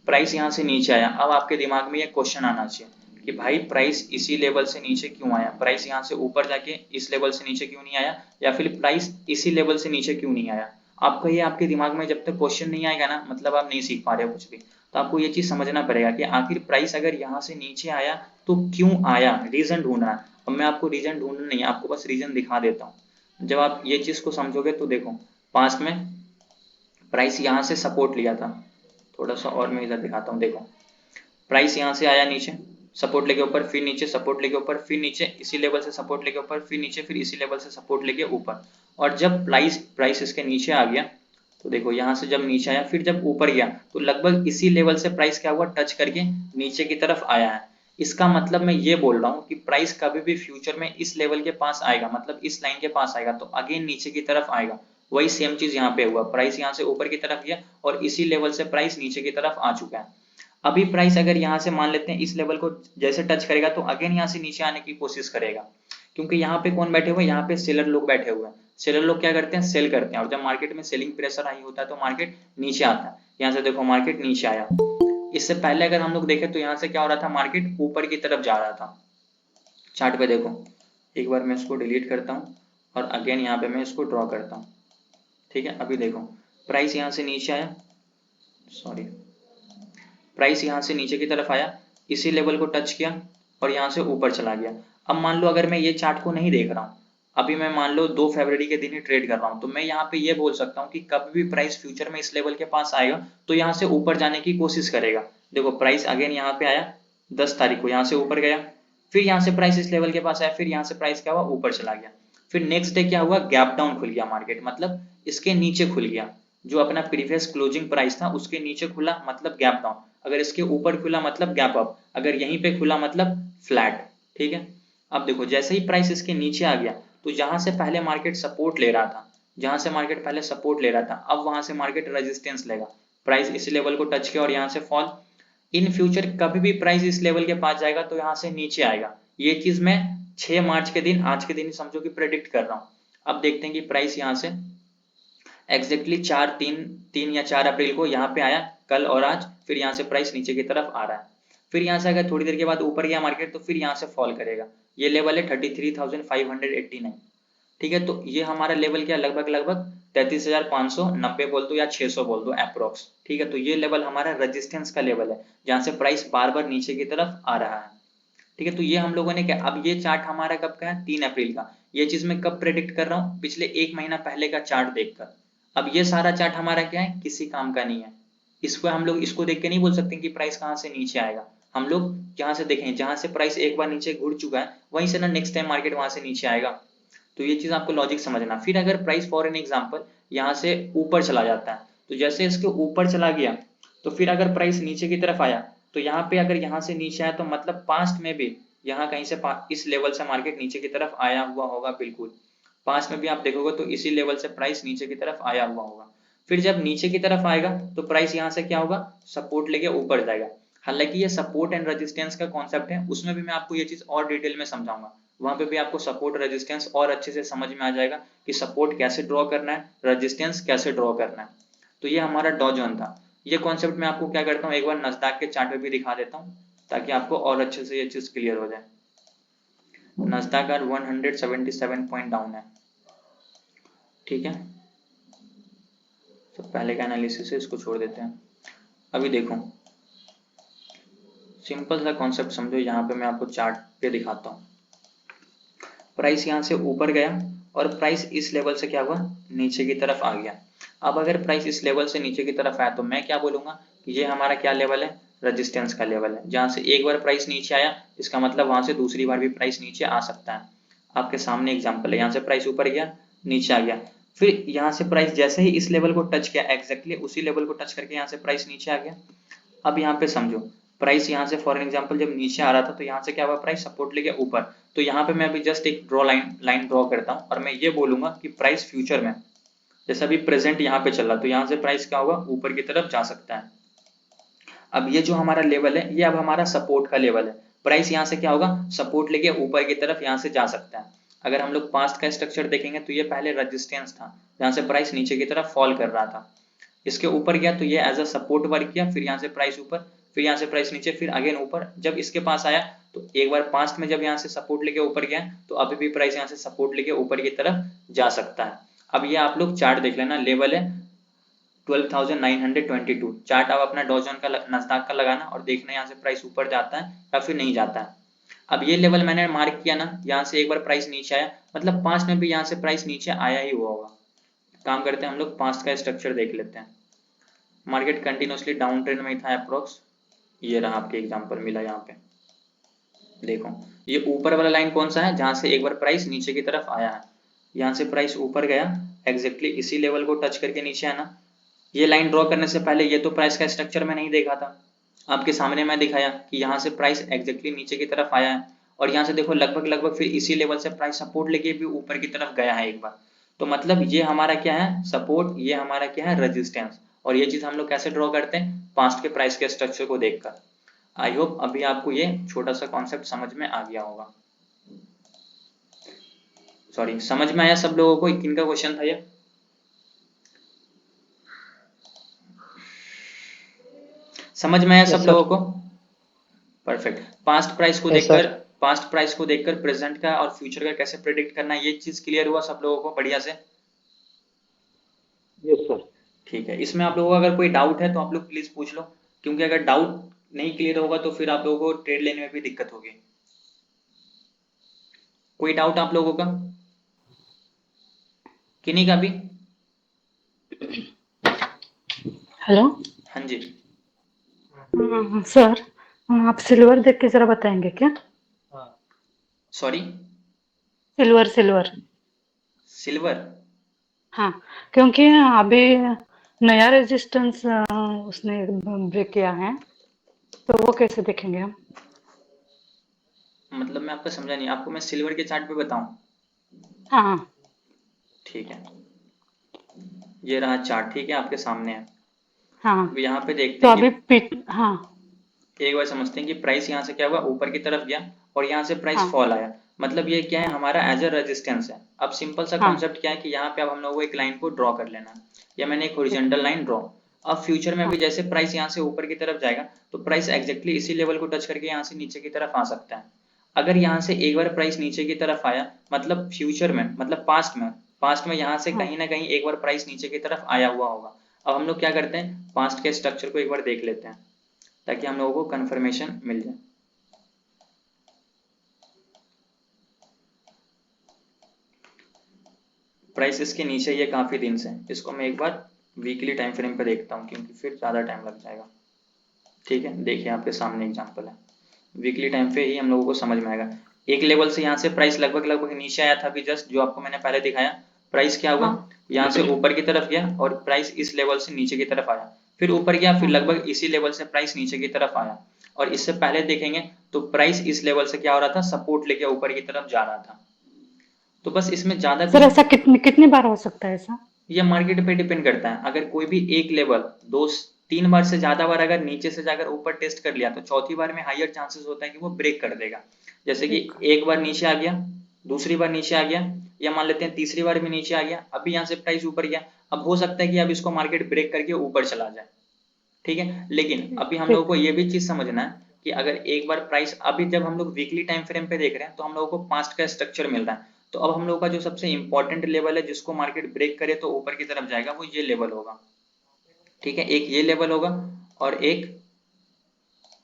प्राइस यहाँ से नीचे आया। अब आपके दिमाग में ये क्वेश्चन आना चाहिए कि भाई प्राइस इसी लेवल से नीचे क्यों आया, प्राइस यहाँ से ऊपर जाके इस लेवल से नीचे क्यों नहीं आया, या फिर प्राइस इसी लेवल से नीचे क्यों नहीं आया। आपको ये आपके दिमाग में जब तक क्वेश्चन नहीं आएगा ना, मतलब आप नहीं सीख पा रहे हो कुछ भी। तो आपको ये चीज समझना पड़ेगा कि आखिर प्राइस अगर यहाँ से नीचे आया तो क्यों आया, रीजन ढूंढना है। अब मैं आपको रीजन ढूंढना नहीं, आपको बस रीजन दिखा देता हूँ। जब आप ये चीज को समझोगे तो देखो, पास्ट में प्राइस यहाँ से सपोर्ट लिया था, थोड़ा सा और मैं इधर दिखाता हूँ। देखो प्राइस यहाँ से आया नीचे, सपोर्ट लेके ऊपर, फिर नीचे, सपोर्ट लेके ऊपर, फिर नीचे, इसी लेवल से सपोर्ट लेके ऊपर, फिर नीचे, फिर इसी लेवल से सपोर्ट लेके ऊपर। और जब प्राइस इसके नीचे आ गया तो देखो यहाँ से जब नीचे आया, फिर जब ऊपर गया तो लगभग इसी लेवल से प्राइस क्या हुआ, टच करके नीचे की तरफ आया है। इसका मतलब मैं ये बोल रहा हूँ कि प्राइस कभी भी फ्यूचर में इस लेवल के पास आएगा, मतलब इस लाइन के पास आएगा तो अगेन नीचे की तरफ आएगा। वही सेम चीज यहाँ पे हुआ, प्राइस यहाँ से ऊपर की तरफ गया और इसी लेवल से प्राइस नीचे की तरफ आ चुका है। अभी प्राइस अगर यहाँ से मान लेते हैं इस लेवल को जैसे टच करेगा तो अगेन यहाँ से नीचे आने की कोशिश करेगा, क्योंकि यहाँ पे कौन बैठे हुए हैं, यहाँ पे सेलर लोग बैठे हुए हैं। सेलर लोग क्या करते हैं, सेल करते हैं, और जब मार्केट में सेलिंग प्रेशर हाई होता है तो मार्केट नीचे आता है। यहाँ से देखो मार्केट नीचे आया, इससे पहले अगर हम लोग देखें तो यहाँ से क्या हो रहा था, मार्केट ऊपर की तरफ जा रहा था। चार्ट पे देखो, एक बार मैं इसको डिलीट करता हूँ और अगेन यहाँ पे मैं इसको ड्रॉ करता हूँ। ठीक है, अभी देखो प्राइस यहाँ से नीचे आया, सॉरी, प्राइस यहाँ से नीचे की तरफ आया, इसी लेवल को टच किया और यहाँ से ऊपर चला गया। अब मान लो अगर मैं ये चार्ट को नहीं देख रहा हूँ, अभी मैं मान लो 2 फरवरी के दिन ही ट्रेड कर रहा हूँ, तो मैं यहाँ पे ये बोल सकता हूँ कि कभी भी प्राइस फ्यूचर में इस लेवल के पास आएगा तो यहाँ से ऊपर जाने की कोशिश करेगा। देखो प्राइस अगेन यहाँ पे आया 10 तारीख को, यहाँ से ऊपर गया, फिर यहाँ से प्राइस इस लेवल के पास आया, फिर यहाँ से प्राइस क्या हुआ, ऊपर चला गया। फिर नेक्स्ट डे क्या हुआ, गैप डाउन खुल गया मार्केट, मतलब इसके नीचे खुल गया। जो अपना प्रीवियस क्लोजिंग प्राइस था उसके नीचे खुला मतलब गैप डाउन, अगर इसके ऊपर खुला मतलब गैप अप, अगर यहीं पे खुला मतलब फ्लैट। ठीक है, अब देखो जैसे ही प्राइस इसके नीचे आ गया तो जहां से पहले मार्केट सपोर्ट ले रहा था, जहां से मार्केट पहले सपोर्ट ले रहा था, अब वहां से मार्केट रेजिस्टेंस लेगा। प्राइस इस लेवल को टच किया और यहाँ से फॉल। इन फ्यूचर कभी भी प्राइस इस लेवल के पास जाएगा तो यहाँ से नीचे आएगा। ये चीज मैं 6 मार्च के दिन, आज के दिन समझो कि प्रेडिक्ट कर रहा हूँ। अब देखते हैं कि प्राइस यहाँ से एग्जैक्टली 3 या 4 अप्रैल को यहाँ पे आया, कल और आज, फिर यहाँ से प्राइस नीचे की तरफ आ रहा है। फिर यहाँ से अगर थोड़ी देर के बाद ऊपर गया मार्केट तो फिर यहाँ से फॉल करेगा। ये लेवल है 33,589। ठीक है, तो ये हमारा लेवल क्या, लगभग 33,590 बोल दो या 600 बोल दो अप्रोक्स। ठीक है, तो ये लेवल हमारा रेजिस्टेंस का लेवल है जहां से प्राइस बार बार नीचे की तरफ आ रहा है। ठीक है, तो ये हम लोगों ने क्या, अब ये चार्ट हमारा कब का है, 3 अप्रैल का। ये चीज मैं कब प्रेडिक्ट कर रहा हूँ, पिछले 1 महीना पहले का चार्ट देखकर। अब ये सारा चार्ट हमारा क्या है, किसी काम का नहीं है। इसको हम लोग इसको देख के नहीं बोल सकते कि प्राइस कहाँ से नीचे आएगा। हम लोग जहां से देखें, जहां से प्राइस एक बार नीचे घुट चुका है वहीं से ना नेक्स्ट टाइम मार्केट वहां से नीचे आएगा। तो ये चीज आपको लॉजिक समझना। फिर अगर प्राइस फॉर एन एग्जांपल यहाँ से ऊपर चला जाता है, तो जैसे इसके ऊपर चला गया तो फिर अगर प्राइस नीचे की तरफ आया तो यहाँ पे अगर यहाँ से नीचे आया तो मतलब पास्ट में भी यहाँ कहीं से इस लेवल से मार्केट नीचे की तरफ आया हुआ होगा। बिल्कुल पास्ट में भी आप देखोगे तो इसी लेवल से प्राइस नीचे की तरफ आया हुआ होगा। फिर जब नीचे की तरफ आएगा तो प्राइस यहाँ से क्या होगा, सपोर्ट लेके ऊपर जाएगा। हालांकि ये सपोर्ट एंड रेजिस्टेंस का कॉन्सेप्ट है, उसमें भी मैं आपको ये चीज और डिटेल में समझाऊंगा। वहां पे भी आपको सपोर्ट रेजिस्टेंस और अच्छे से समझ में आ जाएगा कि सपोर्ट कैसे ड्रॉ करना है, रेजिस्टेंस कैसे ड्रॉ करना है। तो ये हमारा डॉ जोन था। ये कॉन्सेप्ट मैं आपको क्या करता हूँ, एक बार नस्दाक के चार्ट पे भी दिखा देता हूँ ताकि आपको और अच्छे से ये चीज क्लियर हो जाए। नस्दाक 177 पॉइंट डाउन है। ठीक है, तो पहले का एनालिसिस है, इसको छोड़ देते हैं। अभी देखो सिंपल सा कॉन्सेप्ट समझो, यहाँ पे मैं आपको चार्ट पे दिखाता हूँ। प्राइस यहाँ से ऊपर गया और प्राइस इस लेवल से क्या हुआ, नीचे की तरफ आ गया। अब अगर प्राइस इस लेवल से नीचे की तरफ आया तो मैं क्या बोलूंगा कि ये हमारा क्या लेवल है, रेजिस्टेंस का लेवल है। जहां से एक बार प्राइस नीचे आया इसका मतलब वहां से दूसरी बार भी प्राइस नीचे आ सकता है। आपके सामने एग्जांपल है, यहाँ से प्राइस ऊपर गया, नीचे आ गया, फिर यहाँ से प्राइस जैसे ही इस लेवल को टच किया, एग्जैक्टली उसी लेवल को टच करके यहाँ से प्राइस नीचे आ गया। अब यहाँ पे समझो प्राइस यहाँ से फॉर एग्जांपल जब नीचे आ रहा था तो यहाँ से क्या हुआ, प्राइस सपोर्ट लेके ऊपर। तो यहाँ पे मैं अभी जस्ट एक लाइन ड्रॉ करता हूँ और मैं ये बोलूंगा कि प्राइस फ्यूचर में जैसे अभी प्रेजेंट यहाँ पे चल रहा तो यहाँ से प्राइस क्या होगा, ऊपर की तरफ जा सकता है। अब ये जो हमारा लेवल है ये अब हमारा सपोर्ट का लेवल है। प्राइस यहाँ से क्या होगा, सपोर्ट लेके ऊपर की तरफ यहाँ से जा सकता है। अगर हम लोग पास्ट का स्ट्रक्चर देखेंगे तो ये पहले रेजिस्टेंस था जहाँ से प्राइस नीचे की तरफ फॉल कर रहा था। इसके ऊपर गया तो ये एज अ सपोर्ट वर्क किया, फिर यहाँ से प्राइस ऊपर, फिर यहाँ से प्राइस नीचे, फिर अगेन ऊपर। जब इसके पास आया तो एक बार पास्ट में जब यहाँ से सपोर्ट लेके ऊपर गया तो अभी भी प्राइस यहाँ से सपोर्ट लेके ऊपर की तरफ जा सकता है। अब ये आप लोग चार्ट देख लेना, लेवल है 12,922। चार्ट आप अपना डॉ जोन का, नस्दाक का लगाना और देखना यहाँ से प्राइस ऊपर जाता है या फिर नहीं जाता है। अब ये लेवल मैंने मार्क किया ना, यहाँ से एक बार प्राइस नीचे आया मतलब पास्ट में भी यहाँ से प्राइस नीचे आया ही हुआ होगा। काम करते हैं हम लोग पास्ट का स्ट्रक्चर देख लेते हैं। मार्केट कंटिन्यूसली डाउन ट्रेंड में था अप्रोक्स, ये रहा आपके एग्जांपल मिला यहाँ पे। देखो ये ऊपर वाला लाइन कौन सा है, जहां से एक बार प्राइस नीचे की तरफ आया है। यहाँ से प्राइस ऊपर गया, एग्जैक्टली इसी लेवल को टच करके नीचे आना। ये लाइन ड्रॉ करने से पहले ये तो प्राइस का स्ट्रक्चर में नहीं देखा था, आपके सामने मैं दिखाया कि यहाँ से प्राइस एग्जैक्टली नीचे की तरफ आया है और यहाँ से देखो लगभग फिर इसी लेवल से प्राइस सपोर्ट लेके भी ऊपर की तरफ गया है एक बार। तो मतलब ये हमारा क्या है, सपोर्ट, ये हमारा क्या है, रेजिस्टेंस। और ये चीज हम लोग कैसे ड्रॉ करते हैं, पास्ट के प्राइस के स्ट्रक्चर को देखकर। आई होप अभी आपको ये छोटा सा कॉन्सेप्ट समझ में आ गया होगा। सॉरी, समझ में आया सब लोगों को, किनका क्वेश्चन था ये? समझ में आया सब लोगों को? परफेक्ट। पास्ट प्राइस को देखकर प्रेजेंट का और फ्यूचर का कैसे प्रेडिक्ट करना है, ये चीज क्लियर हुआ सब लोगों को बढ़िया से? Yes sir. ठीक है, इसमें आप लोगों को अगर कोई डाउट है तो आप लोग प्लीज पूछ लो, क्योंकि अगर डाउट नहीं क्लियर होगा तो फिर आप लोगों को ट्रेड लेने में भी दिक्कत होगी। कोई डाउट आप लोगों का, किन्हीं का भी? हेलो हाँ जी। सर, आप सिल्वर देख के जरा बताएंगे क्या? Sorry, silver silver? हाँ, क्योंकि अभी नया रेजिस्टेंस उसने ब्रेक किया है, तो वो कैसे देखेंगे हम? मतलब मैं आपका समझा नहीं, आपको मैं सिल्वर के चार्ट पे बताऊं? हाँ हाँ ठीक है, ये रहा चार्ट, ठीक है, आपके सामने है। हाँ। अब यहाँ पे देखते तो हैं अभी कि हाँ एक बार समझते हैं कि प्राइस यहाँ से क्या हुआ, ऊपर की तरफ गया और यहाँ से प्राइस हाँ फॉल आया, मतलब ये क्या है, हाँ हमारा एज अ रेजिस्टेंस है। अब सिंपल सा हाँ। कॉन्सेप्ट क्या है कि यहाँ पे अब हम लोगों को एक लाइन को ड्रॉ कर लेना है, या मैंने एक ठीक है। Horizontal line draw. अब फ्यूचर में भी हाँ जैसे प्राइस यहाँ से ऊपर की तरफ जाएगा तो प्राइस एग्जैक्टली इसी लेवल को टच करके यहाँ से नीचे की तरफ आ सकता है। अगर यहाँ से एक बार प्राइस नीचे की तरफ आया, मतलब फ्यूचर में, मतलब पास्ट में यहाँ से हाँ। कहीं ना कहीं एक बार प्राइस नीचे की तरफ आया हुआ होगा। अब हम लोग क्या करते हैं, पास्ट के स्ट्रक्चर को एक बार देख लेते हैं ताकि हम लोगों को कंफर्मेशन मिल जाए। प्राइस इसके नीचे ही है काफी दिन से, इसको मैं एक बार वीकली टाइम फ्रेम पे देखता हूँ क्योंकि फिर ज्यादा टाइम लग जाएगा। ठीक है, देखिए आपके सामने एग्जांपल है, वीकली टाइम पे ही हम लोगों को समझ में आएगा। एक लेवल से यहाँ से प्राइस लगभग लगभग नीचे आया था अभी जस्ट, जो आपको मैंने पहले दिखाया। प्राइस क्या हुआ, हाँ यहाँ से ऊपर की तरफ गया और प्राइस इस लेवल से नीचे की तरफ आया, फिर ऊपर गया, फिर हाँ। लगभग इसी लेवल से प्राइस नीचे की तरफ आया। और इससे पहले देखेंगे तो प्राइस इस लेवल से क्या हो रहा था, सपोर्ट लेके ऊपर की तरफ जा रहा था। तो बस इसमें ज्यादा सर कुछ, ऐसा कितनी कितनी बार हो सकता है ऐसा? ये मार्केट पे डिपेंड करता है। अगर कोई भी एक लेवल दो तीन बार से ज्यादा बार अगर नीचे से जाकर ऊपर टेस्ट कर लिया तो चौथी बार में हायर चांसेस होता है कि वो ब्रेक कर देगा। जैसे कि ठीक। एक बार नीचे आ गया, दूसरी बार नीचे आ गया, या मान लेते हैं तीसरी बार भी नीचे आ गया, अभी यहाँ से प्राइस ऊपर गया। अब हो सकता है कि अब इसको मार्केट ब्रेक करके ऊपर चला जाए। ठीक है, लेकिन अभी हम लोगों ठीक। को ये भी चीज समझना है कि अगर एक बार प्राइस, अभी जब हम लोग वीकली टाइम फ्रेम पे देख रहे हैं तो हम लोगों को पास्ट का स्ट्रक्चर मिल रहा है। तो अब हम लोगों का जो सबसे इंपॉर्टेंट लेवल है जिसको मार्केट ब्रेक करे तो ऊपर की तरफ जाएगा, वो ये लेवल होगा। ठीक है, एक ये लेवल होगा और एक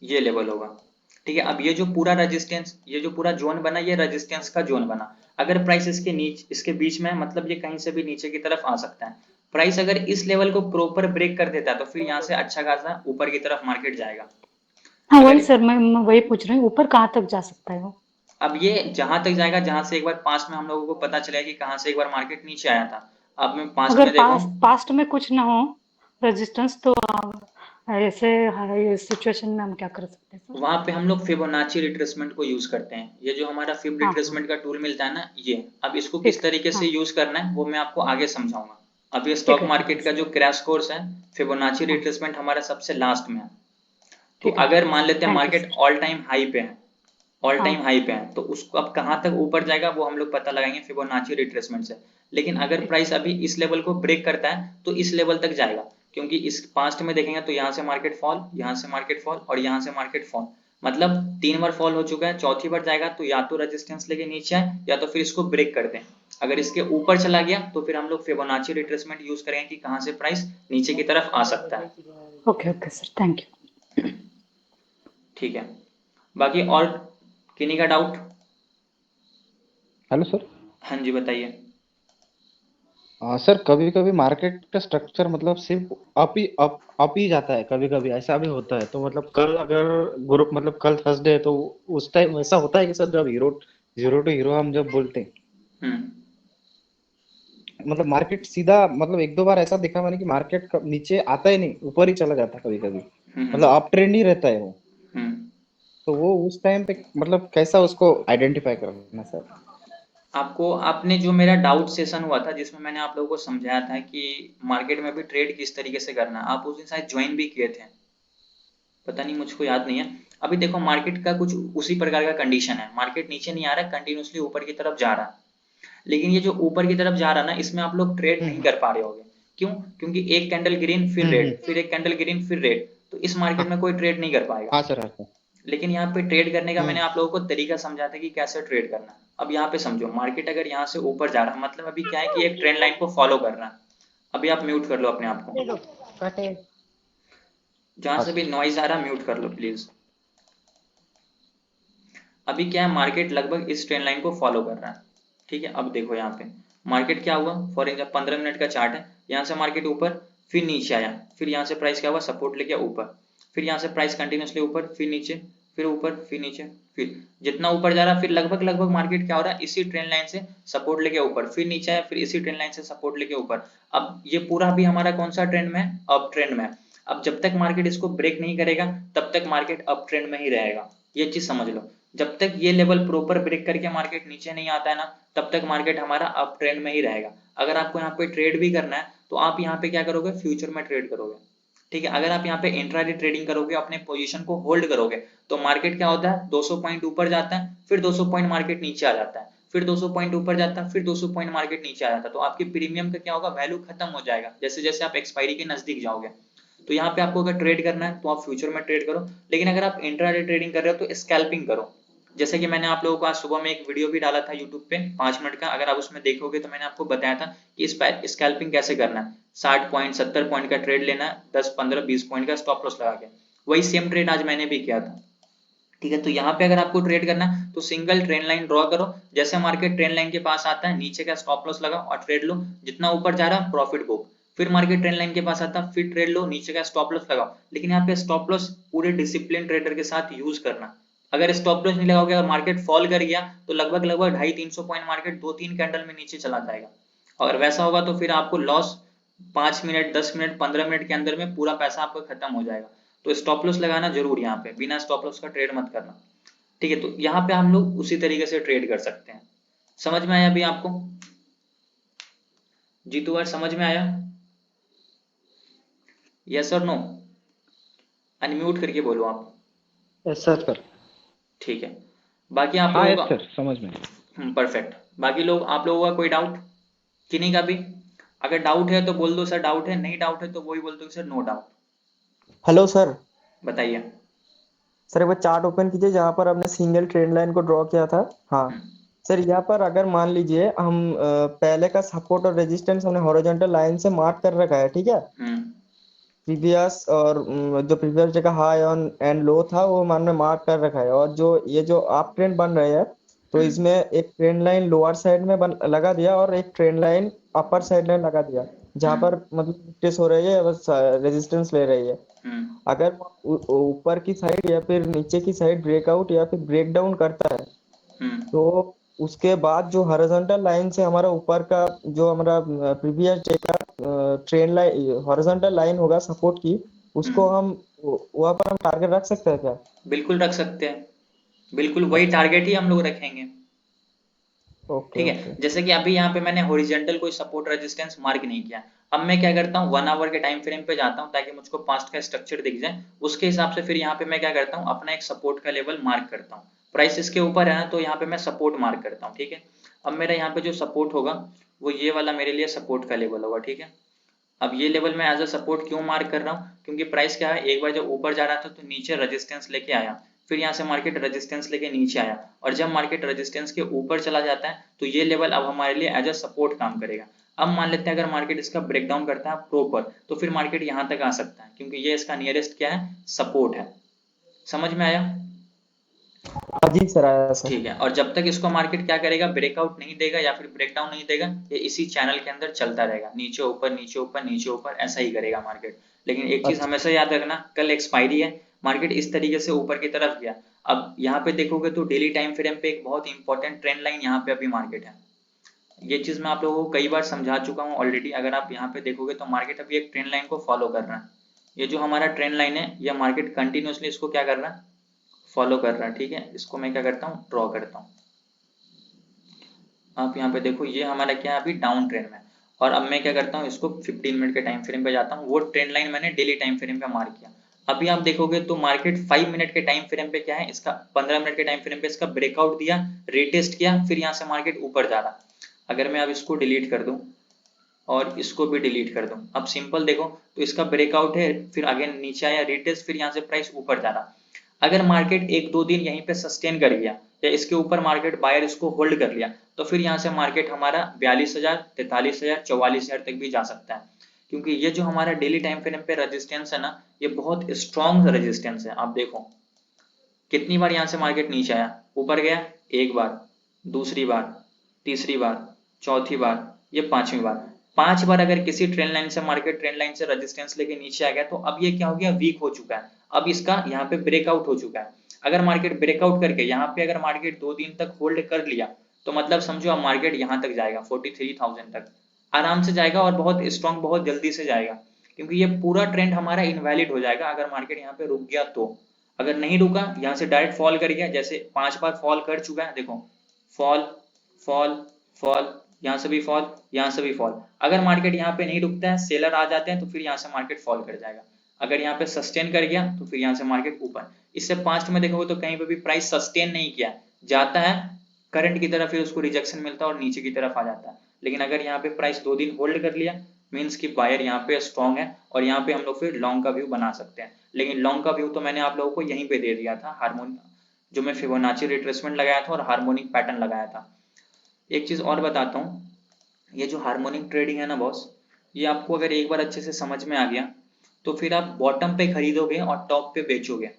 ये लेवल होगा। ठीक है, अब ये जो पूरा रेजिस्टेंस, ये जो पूरा जोन बना, ये रेजिस्टेंस का जोन बना। अगर प्राइस इसके नीचे, इसके बीच में है, मतलब ये कहीं से भी नीचे की तरफ आ सकता है। प्राइस अगर इस लेवल को प्रॉपर ब्रेक कर देता है तो फिर यहाँ से अच्छा खासा ऊपर की तरफ मार्केट जाएगा। हाँ वही अगर सर, मैं वही पूछ रही हूँ, ऊपर कहाँ तक जा सकता है वो? अब ये जहां तक जाएगा जहां से एक बार पास्ट में हम लोगों को पता चला कि कहां से एक बार मार्केट नीचे आया था। अब मैं पास्ट अगर में देखूं, पास्ट में कुछ ना हो रेजिस्टेंस, तो ऐसे सिचुएशन में हम क्या कर सकते हैं सर? वहां पे हम लोग फिबोनाची रिट्रेसमेंट को यूज करते हैं। ये जो हमारा फिब हाँ हाँ। रिट्रेसमेंट का टूल मिलता है ना, ये अब इसको ठीक किस है। तरीके से हाँ यूज करना है वो मैं आपको आगे समझाऊंगा। अभी ठीक स्टॉक है। ठीक है मार्केट का सर। जो क्रैश कोर्स है, फिबोनाची हाँ रिट्रेसमेंट हमारा सबसे लास्ट में है। तो ठीक है। अगर ठीक है मान सर, लेते हैं thank you market sir. All time high पे है, ऑल हाँ टाइम हाई पे है, तो उसको अब कहां तक ऊपर जाएगा वो हम लोग पता लगाएंगे फिबोनाची रिट्रेसमेंट से। लेकिन अगर ठीक। प्राइस अभी इस लेवल को ब्रेक करता है तो इस लेवल तक जाएगा, क्योंकि इस पास्ट में देखेंगे तो यहाँ से मार्केट फॉल, यहाँ से मार्केट फॉल और यहाँ से मार्केट फॉल, मतलब तीन बार फॉल हो चुका है। चौथी बार जाएगा तो या तो रेजिस्टेंस लेके नीचे आए या तो फिर इसको ब्रेक कर दें। अगर इसके ऊपर चला गया तो फिर हम लोग फिबोनाची रिट्रेसमेंट यूज करेंगे कि कहां से प्राइस नीचे की तरफ आ सकता है। Okay okay sir, thank you. ठीक है, बाकी और किन्हीं का डाउट? Hello sir. हाँ जी बताइए। सर कभी कभी मार्केट का स्ट्रक्चर मतलब सिर्फ अप ही जाता है, कभी कभी ऐसा भी होता है। तो मतलब कल अगर ग्रुप मतलब कल थर्सडे है तो उस टाइम ऐसा होता है कि सर जब हीरो जीरो टू हीरो हम जब बोलते हैं, हम्म मतलब मार्केट सीधा मतलब एक दो बार ऐसा देखा मैंने कि मार्केट नीचे आता ही नहीं, ऊपर ही चला जाता है कभी कभी, मतलब हम्म अप ट्रेंड ही रहता है वो। हम्म। तो वो उस टाइम पे मतलब कैसा उसको आइडेंटिफाई करना सर? आपको, आपने जो मेरा डाउट सेशन हुआ था जिसमें मैंने आप लोगों को समझाया था कि मार्केट में भी ट्रेड किस तरीके से करना है, आप उस दिन शायद ज्वाइन भी किए थे, पता नहीं, मुझको याद नहीं है। अभी देखो मार्केट का कुछ उसी प्रकार का कंडीशन है, मार्केट नीचे नहीं आ रहा, कंटिन्यूसली ऊपर की तरफ जा रहा है। लेकिन ये जो ऊपर की तरफ जा रहा है ना, इसमें आप लोग ट्रेड नहीं हम्म कर पा रहे होगे। क्यों? क्योंकि एक कैंडल ग्रीन फिर हम्म। रेड, फिर एक कैंडल ग्रीन फिर रेड, तो इस मार्केट हाँ में कोई ट्रेड नहीं कर पाएगा। हाँ सर, हाँ सर। लेकिन यहाँ पे ट्रेड करने का मैंने हम्म। आप लोगों को तरीका समझा था कि कैसे ट्रेड करना है। अब यहाँ पे समझो, मार्केट अगर यहाँ से ऊपर जा रहा है मतलब अभी क्या है कि एक ट्रेंड लाइन को फॉलो कर रहा है। अभी आप म्यूट कर लो अपने आप को, जहां हाँ से भी सर। नॉइज आ रहा है म्यूट कर लो प्लीज। अभी क्या है, मार्केट लगभग इस ट्रेंड लाइन को फॉलो कर रहा है। ठीक है, अब देखो यहाँ पे मार्केट क्या हुआ, फॉर एग्जाम्पल 15 मिनट का चार्ट है, यहाँ से मार्केट ऊपर फिर नीचे आया, फिर यहाँ से प्राइस क्या हुआ, सपोर्ट लेके ऊपर, फिर यहाँ से प्राइस कंटिन्यूसली ऊपर फिर नीचे, फिर ऊपर, फिर नीचे, फिर जितना ऊपर जा रहा, फिर लगभग मार्केट क्या हो रहा है, इसी ट्रेंड लाइन से सपोर्ट लेके ऊपर, फिर नीचे आया, फिर इसी ट्रेंड लाइन से सपोर्ट लेके ऊपर। अब ये पूरा भी हमारा कौन सा ट्रेंड में है, अप ट्रेंड में है। अब जब तक मार्केट इसको ब्रेक नहीं करेगा तब तक मार्केट अप ट्रेंड में ही रहेगा, ये चीज समझ लो। जब तक ये लेवल प्रॉपर ब्रेक करके मार्केट नीचे नहीं आता है ना, तब तक मार्केट हमारा अप ट्रेंड में ही रहेगा। अगर आपको यहाँ पे ट्रेड भी करना है तो आप यहाँ पे क्या करोगे, फ्यूचर में ट्रेड करोगे, ठीक है। अगर आप यहाँ पे इंट्राडे ट्रेडिंग करोगे, अपने पोजीशन को होल्ड करोगे, तो मार्केट क्या होता है, 200 पॉइंट ऊपर जाता है, फिर 200 पॉइंट मार्केट नीचे आ जाता है, फिर 200 पॉइंट ऊपर जाता है, फिर 200 पॉइंट मार्केट नीचे आ जाता है। तो आपकी प्रीमियम का क्या होगा, वैल्यू खत्म हो जाएगा जैसे जैसे आप एक्सपायरी के नजदीक जाओगे। तो यहाँ पे आपको अगर ट्रेड करना है तो आप फ्यूचर में ट्रेड करो, लेकिन अगर आप इंट्राडे ट्रेडिंग कर रहे हो तो स्कैल्पिंग करो। जैसे कि मैंने आप लोगों को आज सुबह में एक वीडियो भी डाला था यूट्यूब पे 5 मिनट का, अगर आप उसमें देखोगे तो मैंने आपको बताया था कि स्कैल्पिंग कैसे करना है। 60 पॉइंट 70 पॉइंट का ट्रेड लेना है, 10 15 20 पॉइंट का स्टॉप लॉस लगा के। वही सेम ट्रेड आज मैंने भी किया था, ठीक है। तो यहाँ पे अगर आपको ट्रेड करना है तो सिंगल ट्रेंड लाइन ड्रॉ करो, जैसे मार्केट ट्रेंड लाइन के पास आता है नीचे का स्टॉप लॉस लगाओ और ट्रेड लो, जितना ऊपर जा रहा प्रॉफिट बुक। फिर मार्केट ट्रेंड लाइन के पास आता है, फिर ट्रेड लो, नीचे का स्टॉप लॉस लगाओ। लेकिन यहाँ पे स्टॉप लॉस पूरे डिसिप्लिन ट्रेडर के साथ यूज करना। अगर स्टॉप लॉस नहीं लगाओगे, अगर मार्केट फॉल कर गया तो लगभग 250-300 पॉइंट मार्केट 2-3 कैंडल में नीचे चला जाएगा। अगर वैसा होगा तो फिर आपको लॉस 5 मिनट 10 मिनट 15 मिनट के अंदर में पूरा पैसा आपका खत्म हो जाएगा। तो स्टॉप लॉस लगाना जरूर, यहाँ पे बिना स्टॉप लॉस का ट्रेड मत करना, ठीक है। तो यहाँ पे हम लोग उसी तरीके से ट्रेड कर सकते हैं। समझ में आया अभी आपको, जीतू यार समझ में आया, यस और नो? अनम्यूट करके बोलो आप। Yes sir. ठीक है, बाकी आप हाँ लोगों यस का सर, समझ में। परफेक्ट। बाकी लोग, आप लोगों का कोई डाउट, किन्हीं का भी? अगर डाउट है तो बोल दो सर डाउट है, नहीं डाउट है तो वही बोल दो sir no doubt. Hello sir. बताइए। सर एक बार चार्ट ओपन कीजिए जहाँ पर आपने सिंगल ट्रेंड लाइन को ड्रॉ किया था। हाँ हम्म, सर, यहाँ पर अगर मान लीजिए हम पहले का सपोर्ट और रेजिस्टेंस हमने हॉरिजॉन्टल लाइन से मार्क कर रखा है, ठीक है। हम्म, प्रीवियस और जो प्रीवियस जगह हाई ऑन एंड लो था वो हमने मार्क कर रखा है, और जो ये जो आप ट्रेंड बन रहे हैं तो हम्म, इसमें एक ट्रेंड लाइन लोअर साइड में लगा दिया और एक ट्रेंड लाइन अपर साइड में लगा दिया, जहाँ हम्म, पर मतलब टेस्ट हो रही है, बस रेजिस्टेंस ले रही है। हम्म, अगर ऊपर की साइड या फिर नीचे की साइड ब्रेकआउट या फिर ब्रेक डाउन करता है हम्म, तो उसके बाद जो हॉरिजॉन्टल लाइन से हमारा ऊपर का जो हमारा प्रीवियस डे का ट्रेंड लाइन हॉरिजॉन्टल लाइन होगा सपोर्ट की, उसको हम्म। हम वहां पर हम टारगेट रख सकते हैं क्या? बिल्कुल रख सकते हैं, बिल्कुल वही अच्छा। टारगेट ही हम लोग रखेंगे, ओके ठीक ओके। है। जैसे कि अभी यहाँ पे मैंने हॉरिजॉन्टल कोई सपोर्ट रेजिस्टेंस मार्क नहीं किया। अब मैं क्या करता हूँ, 1 आवर के टाइम फ्रेम पे जाता हूँ ताकि मुझको पास्ट का स्ट्रक्चर दिख जाए। उसके हिसाब से फिर यहाँ पे मैं क्या करता हूँ, अपना एक सपोर्ट का लेवल मार्क करता हूँ। प्राइस इसके ऊपर है ना तो यहाँ पे मैं सपोर्ट मार्क करता हूँ, ठीक है। अब मेरा यहाँ पे जो सपोर्ट होगा वो ये वाला मेरे लिए सपोर्ट का लेवल होगा, ठीक है। अब ये लेवल मैं एज अ सपोर्ट क्यों मार्क कर रहा हूँ, क्योंकि प्राइस क्या है, एक बार जब ऊपर जा रहा था तो नीचे रेजिस्टेंस लेके आया, फिर यहाँ से मार्केट रेजिस्टेंस लेके नीचे आया, और जब मार्केट रेजिस्टेंस के ऊपर चला जाता है तो ये लेवल अब हमारे लिए एज अ सपोर्ट काम करेगा। अब मान लेते हैं अगर मार्केट इसका ब्रेकडाउन करता है प्रॉपर तो फिर मार्केट यहाँ तक आ सकता है, क्योंकि ये इसका नियरेस्ट क्या है, सपोर्ट है। समझ में आया? हाँ जी सर, आया सर। ठीक है। और जब तक इसको मार्केट क्या करेगा, ब्रेकआउट नहीं देगा या फिर ब्रेकडाउन नहीं देगा, ये इसी चैनल के अंदर चलता रहेगा, नीचे ऊपर नीचे ऊपर नीचे ऊपर, ऐसा ही करेगा मार्केट। लेकिन एक चीज अच्छा। हमेशा याद रखना, कल एक्सपायरी है, मार्केट इस तरीके से ऊपर की तरफ गया। अब यहाँ पे देखोगे तो डेली टाइम फ्रेम पे एक बहुत इंपॉर्टेंट ट्रेंड लाइन यहाँ पे अभी मार्केट है। ये चीज मैं आप लोगों को कई बार समझा चुका हूँ ऑलरेडी। अगर आप यहाँ पे देखोगे तो मार्केट अभी एक ट्रेंड लाइन को फॉलो कर रहा है। ये जो हमारा ट्रेंड लाइन है, ये मार्केट कंटिन्यूसली इसको क्या कर रहा है, फॉलो कर रहा है, ठीक है। इसको मैं क्या करता हूँ, ड्रॉ करता हूँ। आप यहाँ पे देखो ये हमारा क्या है, अभी डाउन ट्रेंड में। और अब मैं क्या करता हूँ, इसको 15 मिनट के टाइम फ्रेम पे जाता हूँ, वो ट्रेंड लाइन मैंने डेली टाइम फ्रेम पे मार्क किया। अभी आप देखोगे तो मार्केट 5 मिनट के टाइम फ्रेम पे क्या है, इसका 15 मिनट के टाइम फ्रेम पे इसका ब्रेकआउट दिया, रीटेस्ट किया, फिर यहाँ से मार्केट ऊपर जा रहा। अगर मैं अब इसको डिलीट कर दूं और इसको भी डिलीट कर दूं, अब सिंपल देखो तो इसका ब्रेकआउट है, फिर अगेन नीचे आया, रीटेस्ट, फिर यहाँ से प्राइस ऊपर जा रहा। अगर मार्केट 1-2 दिन यहीं पे सस्टेन कर गया या इसके ऊपर मार्केट बायर इसको होल्ड कर लिया तो फिर यहाँ से मार्केट हमारा 42,000 43,000 44,000 तक भी जा सकता है। क्योंकि ये जो हमारा डेली टाइम फ्रेम पे रेजिस्टेंस है ना, ये बहुत स्ट्रॉन्ग रेजिस्टेंस है। आप देखो कितनी बार यहाँ से मार्केट नीचे आया, ऊपर गया एक बार, दूसरी बार, तीसरी बार, चौथी बार, ये 5वीं बार। 5 बार अगर किसी ट्रेंड लाइन से मार्केट ट्रेंड लाइन से रेजिस्टेंस लेके नीचे आ गया तो अब ये क्या हो गया, वीक हो चुका है। अब इसका यहाँ पे ब्रेकआउट हो चुका है। अगर मार्केट ब्रेकआउट करके यहाँ पे अगर मार्केट 2 दिन तक होल्ड कर लिया तो मतलब समझो अब मार्केट यहाँ तक जाएगा 43,000 तक आराम से जाएगा और बहुत स्ट्रॉन्ग बहुत जल्दी से जाएगा, क्योंकि ये पूरा ट्रेंड हमारा इनवैलिड हो जाएगा अगर मार्केट यहाँ पे रुक गया तो। अगर नहीं रुका, यहाँ से डायरेक्ट फॉल कर गया, जैसे 5 बार फॉल कर चुका है, देखो फॉल फॉल फॉल, यहाँ से भी फॉल, यहाँ से भी फॉल। अगर मार्केट यहाँ पे नहीं रुकता है, सेलर आ जाते हैं तो फिर यहाँ से मार्केट फॉल कर जाएगा। अगर यहाँ पे सस्टेन कर गया तो फिर यहाँ से मार्केट ऊपर। इससे पास्ट में देखोगे तो कहीं पे भी प्राइस सस्टेन नहीं किया, जाता है करंट की तरफ, फिर उसको रिजेक्शन मिलता है और नीचे की तरफ आ जाता है। लेकिन अगर यहाँ पे प्राइस 2 दिन होल्ड कर लिया मीन्स कि बायर यहाँ पे स्ट्रॉन्ग है और यहाँ पे हम लोग फिर लॉन्ग का व्यू बना सकते हैं। लेकिन लॉन्ग का व्यू तो मैंने आप लोगों को यहीं पे दे दिया था, हार्मोनिक जो मैं फिबोनाची रिट्रेसमेंट लगाया था और हार्मोनिक पैटर्न लगाया था। एक चीज और बताता हूँ, ये जो हार्मोनिक ट्रेडिंग है ना बॉस, ये आपको अगर एक बार अच्छे से समझ में आ गया तो फिर आप बॉटम पे खरीदोगे और टॉप पे बेचोगे।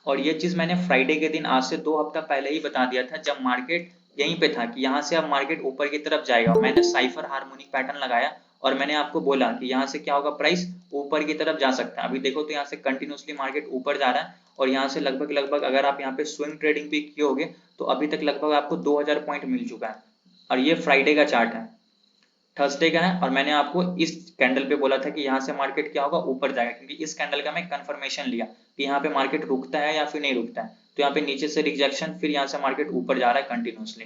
और ये चीज मैंने फ्राइडे के दिन आज से 2 हफ्ता पहले ही बता दिया था, जब मार्केट यहीं पे था कि यहाँ से अब मार्केट ऊपर की तरफ जाएगा। मैंने साइफर हार्मोनिक पैटर्न लगाया और मैंने आपको बोला कि यहाँ से क्या होगा, प्राइस ऊपर की तरफ जा सकता है। अभी देखो तो यहाँ से कंटिन्यूसली मार्केट ऊपर जा रहा है और यहाँ से लगभग अगर आप यहाँ पे स्विंग ट्रेडिंग भी किए होगे तो अभी तक लगभग आपको 2000 पॉइंट मिल चुका है। और ये फ्राइडे का चार्ट है, थर्सडे का है, और मैंने आपको इस कैंडल पे बोला था कि यहाँ से मार्केट क्या होगा, ऊपर जाएगा, क्योंकि इस कैंडल का मैं कंफर्मेशन लिया कि यहाँ पे मार्केट रुकता है या फिर नहीं रुकता है। तो यहाँ पे नीचे से रिजेक्शन, फिर यहाँ से मार्केट ऊपर जा रहा है कंटिन्यूसली।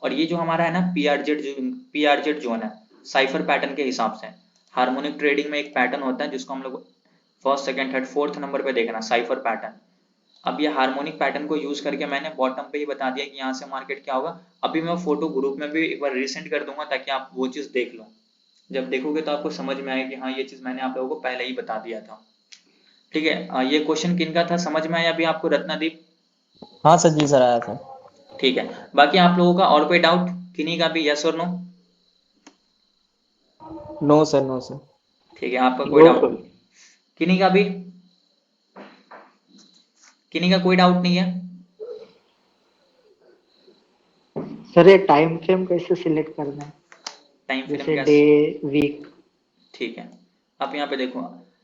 और ये जो हमारा है ना पीआरजेड जोन है साइफर पैटर्न के हिसाब से। हार्मोनिक ट्रेडिंग में एक पैटर्न होता है जिसको हम लोग first second third fourth number पे देखना, साइफर पैटर्न। अब ये हार्मोनिक पैटर्न को यूज करके मैंने बॉटम पे ही बता दिया कि यहाँ से मार्केट क्या होगा। अभी मैं फोटो ग्रुप में भी एक बार रीसेंड कर दूंगा ताकि आप वो चीज देख लो। जब देखोगे तो आपको समझ में आएगा कि हाँ ये चीज मैंने आप लोगों को पहले ही बता दिया था। ठीक है, ये क्वेश्चन किनका था, समझ में आया अभी आपको रत्नादीप? हाँ सर जी सर आया था। ठीक है, बाकी आप लोगों का और कोई डाउट किन्हीं का भी, यस और no? No sir no sir. ठीक है, आपका कोई डाउट किन्हीं का भी, किन्हीं का कोई डाउट नहीं है? सर ये टाइम फ्रेम कैसे सिलेक्ट करना है, टाइम फ्रेम जैसे कैसे? Day week? ठीक है, आप यहाँ पे देखो,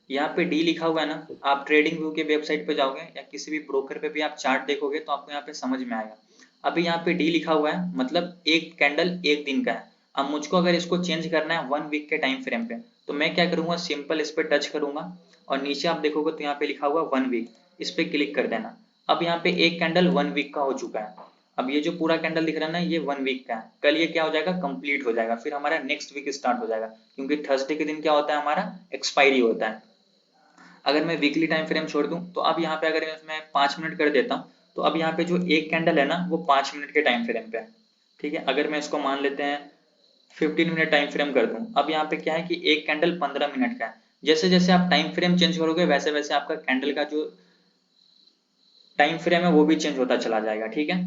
यहाँ पे डी लिखा हुआ है ना, आप ट्रेडिंग व्यू के वेबसाइट पे जाओगे या किसी भी ब्रोकर पे भी आप चार्ट देखोगे तो आपको यहाँ पे समझ में आएगा। अभी यहाँ पे डी लिखा हुआ है मतलब एक कैंडल एक दिन का है। अब मुझको अगर इसको चेंज करना है 1 वीक के टाइम फ्रेम पे तो मैं क्या करूंगा, सिंपल इस पे टच करूंगा और नीचे आप देखोगे तो यहाँ पे लिखा हुआ 1 वीक, इस पे क्लिक कर देना। अब यहाँ पे एक कैंडल 1 वीक का हो चुका है। अब ये जो पूरा कैंडल दिख रहा है ना, ये 1 वीक का है। कल ये क्या हो जाएगा, कंप्लीट हो जाएगा, फिर हमारा नेक्स्ट वीक स्टार्ट हो जाएगा, क्योंकि थर्सडे के दिन क्या होता है, हमारा एक्सपायरी होता है। अगर मैं वीकली टाइम फ्रेम छोड़ दूं तो अब यहाँ पे अगर मैं 5 मिनट कर देता हूँ तो अब यहाँ पे जो एक कैंडल है ना वो 5 मिनट के टाइम फ्रेम पे है। ठीक है, अगर मैं इसको मान लेते हैं 15 मिनट टाइम फ्रेम कर दूं, अब यहाँ पे क्या है कि एक कैंडल 15 मिनट का है। जैसे जैसे आप टाइम फ्रेम चेंज करोगे वैसे वैसे आपका कैंडल का जो टाइम फ्रेम है वो भी चेंज होता चला जाएगा। ठीक है,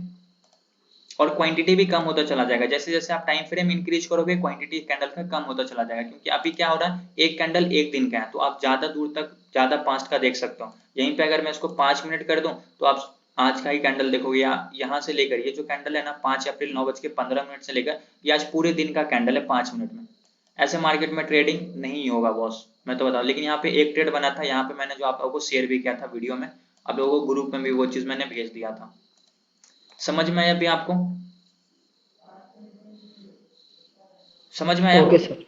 और क्वांटिटी भी कम होता चला जाएगा। जैसे जैसे आप टाइम फ्रेम इंक्रीज करोगे क्वांटिटी कैंडल का कम होता चला जाएगा, क्योंकि अभी क्या हो रहा है, एक कैंडल एक दिन का है तो आप ज्यादा दूर तक ज्यादा पास्ट का देख सकते हो। यहीं पे अगर मैं इसको 5 मिनट कर दूं तो आप आज का ही कैंडल देखोगे, या यहाँ से लेकर ये जो कैंडल है ना 5 अप्रैल 9:15 से लेकर ये आज पूरे दिन का कैंडल है 5 मिनट में। ऐसे मार्केट में ट्रेडिंग नहीं होगा बॉस, मैं तो बताऊं। लेकिन यहाँ पे एक ट्रेड बना था, यहाँ पे मैंने जो आप लोगों को शेयर भी किया था वीडियो में, आप लोगों को ग्रुप में भी वो चीज मैंने भेज दिया था। समझ में आया अभी आपको? समझ में आया? Okay sir.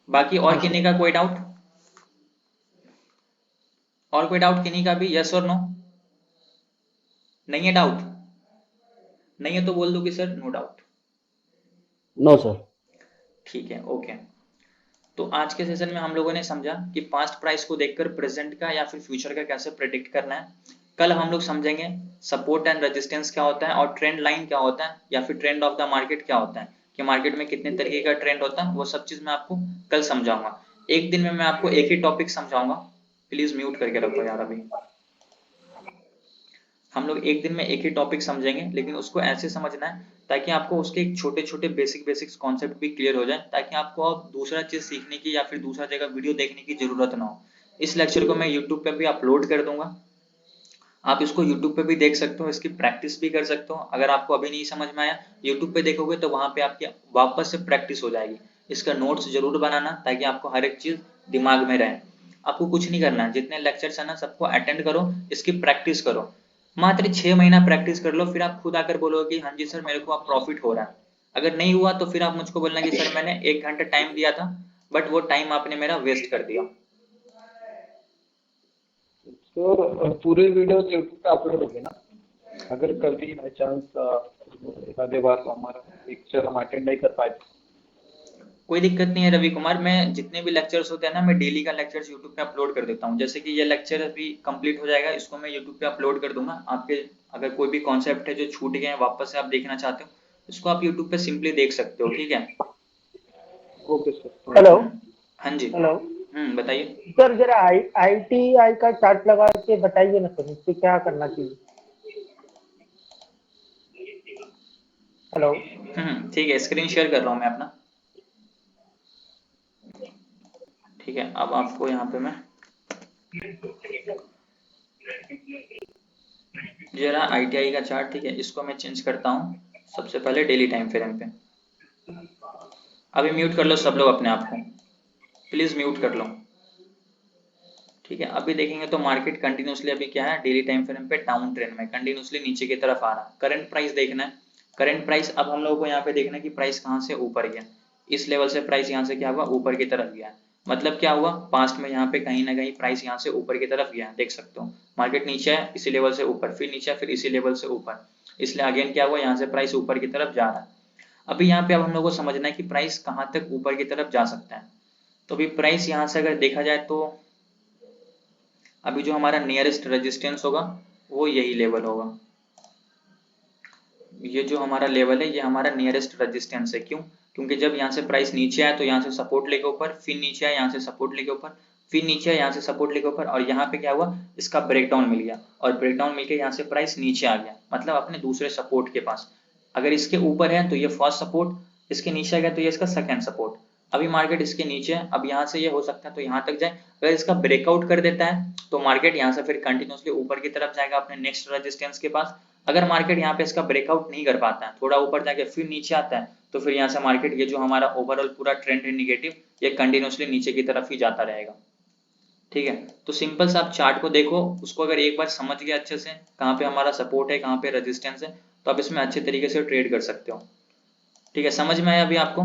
बाकी और हाँ, किन्हीं का कोई डाउट, और कोई डाउट किन्हीं का भी, यस और नो? नहीं है डाउट? नहीं है तो बोल दो कि sir no doubt. No sir. ठीक है, ओके। तो आज के सेशन में हम लोगों ने समझा कि पास्ट प्राइस को देखकर प्रेजेंट का या फिर फ्यूचर का कैसे प्रेडिक्ट करना है। कल हम लोग समझेंगे सपोर्ट एंड रेजिस्टेंस क्या होता है और ट्रेंड लाइन क्या होता है या फिर ट्रेंड ऑफ द मार्केट क्या होता है, कि मार्केट में कितने तरीके का ट्रेंड होता है, वो सब चीज मैं आपको कल समझाऊंगा। एक दिन में मैं आपको एक ही टॉपिक समझाऊंगा। प्लीज म्यूट करके रखो यार, अभी हम लोग एक दिन में एक ही टॉपिक समझेंगे, लेकिन उसको ऐसे समझना है ताकि आपको उसके छोटे छोटे बेसिक्स कॉन्सेप्ट भी क्लियर हो जाए, ताकि आपको अब दूसरा चीज सीखने की या फिर दूसरा जगह वीडियो देखने की जरूरत ना हो। इस लेक्चर को मैं यूट्यूब पे भी अपलोड कर दूंगा, आप इसको यूट्यूब पे भी देख सकते हो, इसकी प्रैक्टिस भी कर सकते हो। अगर आपको अभी नहीं समझ में आया, यूट्यूब पे देखोगे तो वहां पे आपकी वापस से प्रैक्टिस हो जाएगी। इसका नोट्स जरूर बनाना ताकि आपको हर एक चीज दिमाग में रहे। आपको कुछ नहीं करना है, जितने लेक्चर्स है ना सबको अटेंड करो, इसकी प्रैक्टिस करो। मात्र 6 महीना प्रैक्टिस कर लो, फिर आप खुद आकर बोलोगे कि हाँ जी सर मेरे को अब प्रॉफिट हो रहा है। अगर नहीं हुआ तो फिर आप मुझको बोलना कि सर मैंने 1 घंटा टाइम दिया था बट वो टाइम आपने मेरा वेस्ट कर दिया। तो पूरे वीडियोस यूट्यूब पे अपलोड होंगे ना? अगर कभी बाई चांस आधे बार हमारा लेक्चर हम अटेंड नहीं कर पाए तो? कोई दिक्कत नहीं है रवि कुमार, मैं जितने भी लेक्चर्स होते हैं ना मैं डेली का लेक्चर्स यूट्यूब पे अपलोड कर देता हूँ। जैसे कि ये लेक्चर अभी कंप्लीट हो जाएगा, इसको मैं यूट्यूब पे अपलोड कर दूंगा। आपके अगर कोई भी कॉन्सेप्ट है जो छूट गए हैं वापस से आप देखना चाहते हो, इसको आप यूट्यूब पे सिंपली देख सकते हो, ठीक है। Okay sir. हेलो। हाँ जी। हेलो बताइए। सर, जरा ITI का चार्ट लगा के बताइए ना सर, इससे क्या करना चाहिए। हेलो। ठीक है, स्क्रीन शेयर कर रहा हूँ मैं अपना। ठीक है, अब आपको यहाँ पे मैं जरा ITI का चार्ट, ठीक है, इसको मैं चेंज करता हूँ सबसे पहले डेली टाइम फ्रेम पे। अभी म्यूट कर लो सब लोग अपने आप को, प्लीज म्यूट कर लो। ठीक है, अभी देखेंगे तो मार्केट कंटिन्यूसली अभी क्या है, डेली टाइम फ्रेम पे डाउन ट्रेंड में कंटिन्यूसली नीचे की तरफ आ रहा है। करंट प्राइस देखना है, करंट प्राइस अब हम लोगों को यहाँ पे देखना है कि प्राइस कहाँ से ऊपर गया। इस लेवल से प्राइस यहाँ से क्या हुआ, ऊपर की तरफ गया। मतलब क्या हुआ, पास्ट में यहाँ पे कहीं ना कहीं प्राइस यहाँ से ऊपर की तरफ गया, देख सकते हो। मार्केट नीचे है, इसी लेवल से ऊपर, फिर नीचे, फिर इसी लेवल से ऊपर, इसलिए अगेन क्या हुआ, यहाँ से प्राइस ऊपर की तरफ जा रहा है। अभी यहाँ पे अब हम लोग को समझना है कि प्राइस कहाँ तक ऊपर की तरफ जा सकता है। तो अभी प्राइस यहाँ से अगर देखा जाए तो अभी जो हमारा नियरेस्ट रेजिस्टेंस होगा वो यही लेवल होगा। ये जो हमारा लेवल है ये हमारा नियरेस्ट रेजिस्टेंस है। क्यों? क्योंकि जब यहाँ से प्राइस नीचे आया तो यहाँ से सपोर्ट लेके ऊपर, फिर नीचे आया यहाँ से सपोर्ट लेके ऊपर, फिर नीचे आया यहाँ से सपोर्ट लेके ऊपर, और यहाँ पे क्या हुआ, इसका ब्रेकडाउन मिल गया, और ब्रेकडाउन मिलके यहाँ से प्राइस नीचे आ गया, मतलब अपने दूसरे सपोर्ट के पास। अगर इसके ऊपर है तो ये फर्स्ट सपोर्ट, इसके नीचे आ गया तो ये इसका सेकंड सपोर्ट। अभी मार्केट इसके नीचे है, अब यहाँ से ये हो सकता है तो यहाँ तक जाए। अगर इसका ब्रेकआउट कर देता है तो मार्केट यहाँ से फिर कंटिन्यूसली ऊपर की तरफ जाएगा अपने नेक्स्ट रेजिस्टेंस के पास। अगर मार्केट यहाँ पे इसका ब्रेकआउट नहीं कर पाता है, थोड़ा ऊपर जाके फिर नीचे आता है, तो फिर यहाँ से मार्केट, ये जो हमारा ओवरऑल पूरा ट्रेंड है निगेटिव, ये कंटिन्यूसली नीचे की तरफ ही जाता रहेगा। ठीक है, तो सिंपल सा आप चार्ट को देखो, उसको अगर एक बार समझ गए अच्छे से कहाँ पे हमारा सपोर्ट है कहाँ पे रेजिस्टेंस है, तो आप इसमें अच्छे तरीके से ट्रेड कर सकते हो। ठीक है, समझ में आया अभी आपको?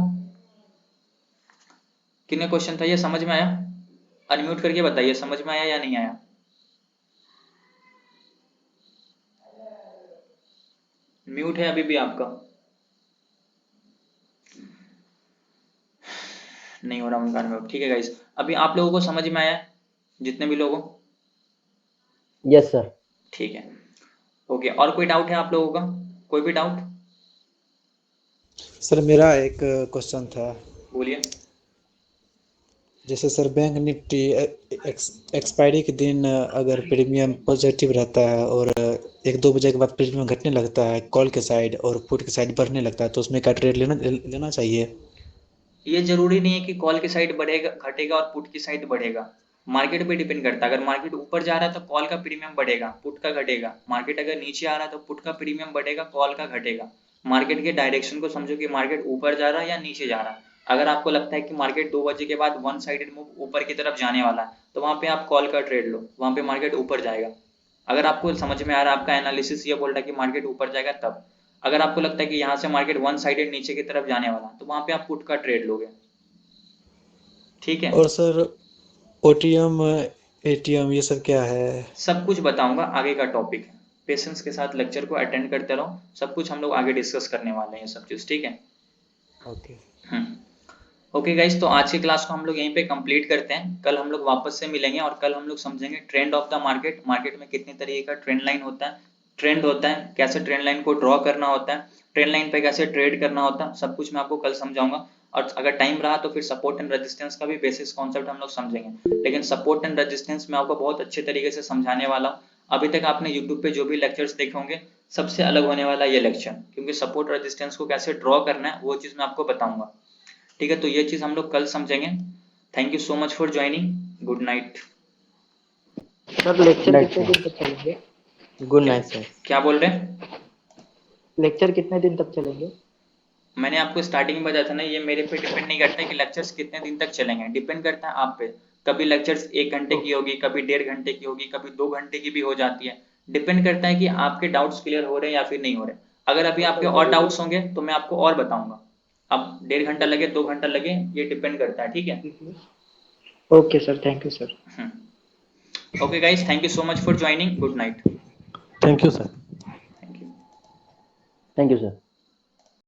कितने क्वेश्चन था ये, समझ में आया? अनम्यूट करके बताइए समझ में आया या नहीं आया। म्यूट है अभी भी आपका, नहीं हो रहा उनका अनम्यूट। ठीक है गाइस, अभी आप लोगों को समझ में आया, जितने भी लोगों? Yes sir. ठीक है, ओके। और कोई डाउट है आप लोगों का, कोई भी डाउट? सर मेरा एक क्वेश्चन था। बोलिए। जैसे सर बैंक निफ्टी एक्सपायरी के दिन अगर प्रीमियम पॉजिटिव रहता है और 1-2 बजे के बाद प्रीमियम घटने लगता है कॉल के साइड और पुट के साइड बढ़ने लगता है, तो उसमें क्या ट्रेड लेना चाहिए? ये जरूरी नहीं है कि कॉल की साइड बढ़ेगा घटेगा और पुट की साइड बढ़ेगा, मार्केट पे डिपेंड करता है। अगर मार्केट ऊपर जा रहा है तो कॉल का प्रीमियम बढ़ेगा, पुट का घटेगा। मार्केट अगर नीचे आ रहा है तो पुट का प्रीमियम बढ़ेगा, कॉल का घटेगा। मार्केट के डायरेक्शन को समझो कि मार्केट ऊपर जा रहा है या नीचे जा रहा है। अगर आपको लगता है कि मार्केट 2 बजे के बाद वन साइडेड मूव ऊपर की तरफ जाने वाला है, तो वहां पे आप कॉल का ट्रेड लो, वहां पे मार्केट ऊपर जाएगा। अगर आपको समझ में आ रहा है, आपका एनालिसिस ये बोल रहा है कि मार्केट ऊपर जाएगा तब। अगर आपको लगता है कि यहाँ से मार्केट वन साइडेड नीचे की तरफ जाने वाला, तो वहां पे आप पुट का ट्रेड लोगे। ठीक है, और सर ओटीएम एटीएम ये सब क्या है? सब कुछ बताऊंगा, आगे का टॉपिक है। पेशेंस के साथ लेक्चर को अटेंड करते रहो, सब कुछ हम लोग आगे डिस्कस करने वाले हैं ये सब चीज, ठीक है। ओके। ओके गाइस, तो आज की क्लास को हम लोग यहीं पे कंप्लीट करते हैं। कल हम लोग वापस से मिलेंगे और कल हम लोग समझेंगे trend of the market. Market में कितने तरीके का ट्रेंड लाइन होता है, ट्रेंड होता है, कैसे ट्रेंड लाइन को ड्रॉ करना होता है, ट्रेंड लाइन पे कैसे ट्रेड करना होता है, सब कुछ मैं आपको कल समझाऊंगा। और अगर टाइम रहा तो फिर सपोर्ट एंड रेजिस्टेंस का भी बेसिक कॉन्सेप्ट हम लोग समझेंगे। लेकिन सपोर्ट एंड रेजिस्टेंस मैं आपको बहुत अच्छे तरीके से समझाने वाला हूँ। अभी तक आपने यूट्यूब पे जो भी लेक्चर्स देखे होंगे, सबसे अलग होने वाला ये लेक्चर, क्योंकि सपोर्ट रेजिस्टेंस को कैसे ड्रॉ करना है वो चीज मैं आपको बताऊंगा। ठीक है, तो ये चीज हम लोग कल समझेंगे। Thank you so much for joining, good night. Sir, lecture Right, कितने sir. दिन तक चलेंगे? Good night sir. क्या बोल रहे हैं? लेक्चर कितने दिन तक चलेंगे? मैंने आपको स्टार्टिंग में बताया था ना, ये मेरे पे डिपेंड नहीं करता है कि लेक्चर्स कितने दिन तक चलेंगे, डिपेंड करता है आप पे। कभी लेक्चर्स 1 घंटे की होगी, कभी 1.5 घंटे की होगी, कभी 2 घंटे की भी हो जाती है। डिपेंड करता है कि आपके डाउट्स क्लियर हो रहे हैं या फिर नहीं हो रहे। अगर अभी आपके और डाउट्स होंगे तो मैं आपको और बताऊंगा। अब 1.5 घंटा लगे 2 घंटा लगे ये डिपेंड करता है, ठीक है। Okay sir, thank you sir. Okay guys, thank you so much for joining, good night. Thank you sir. Thank you. Thank you sir.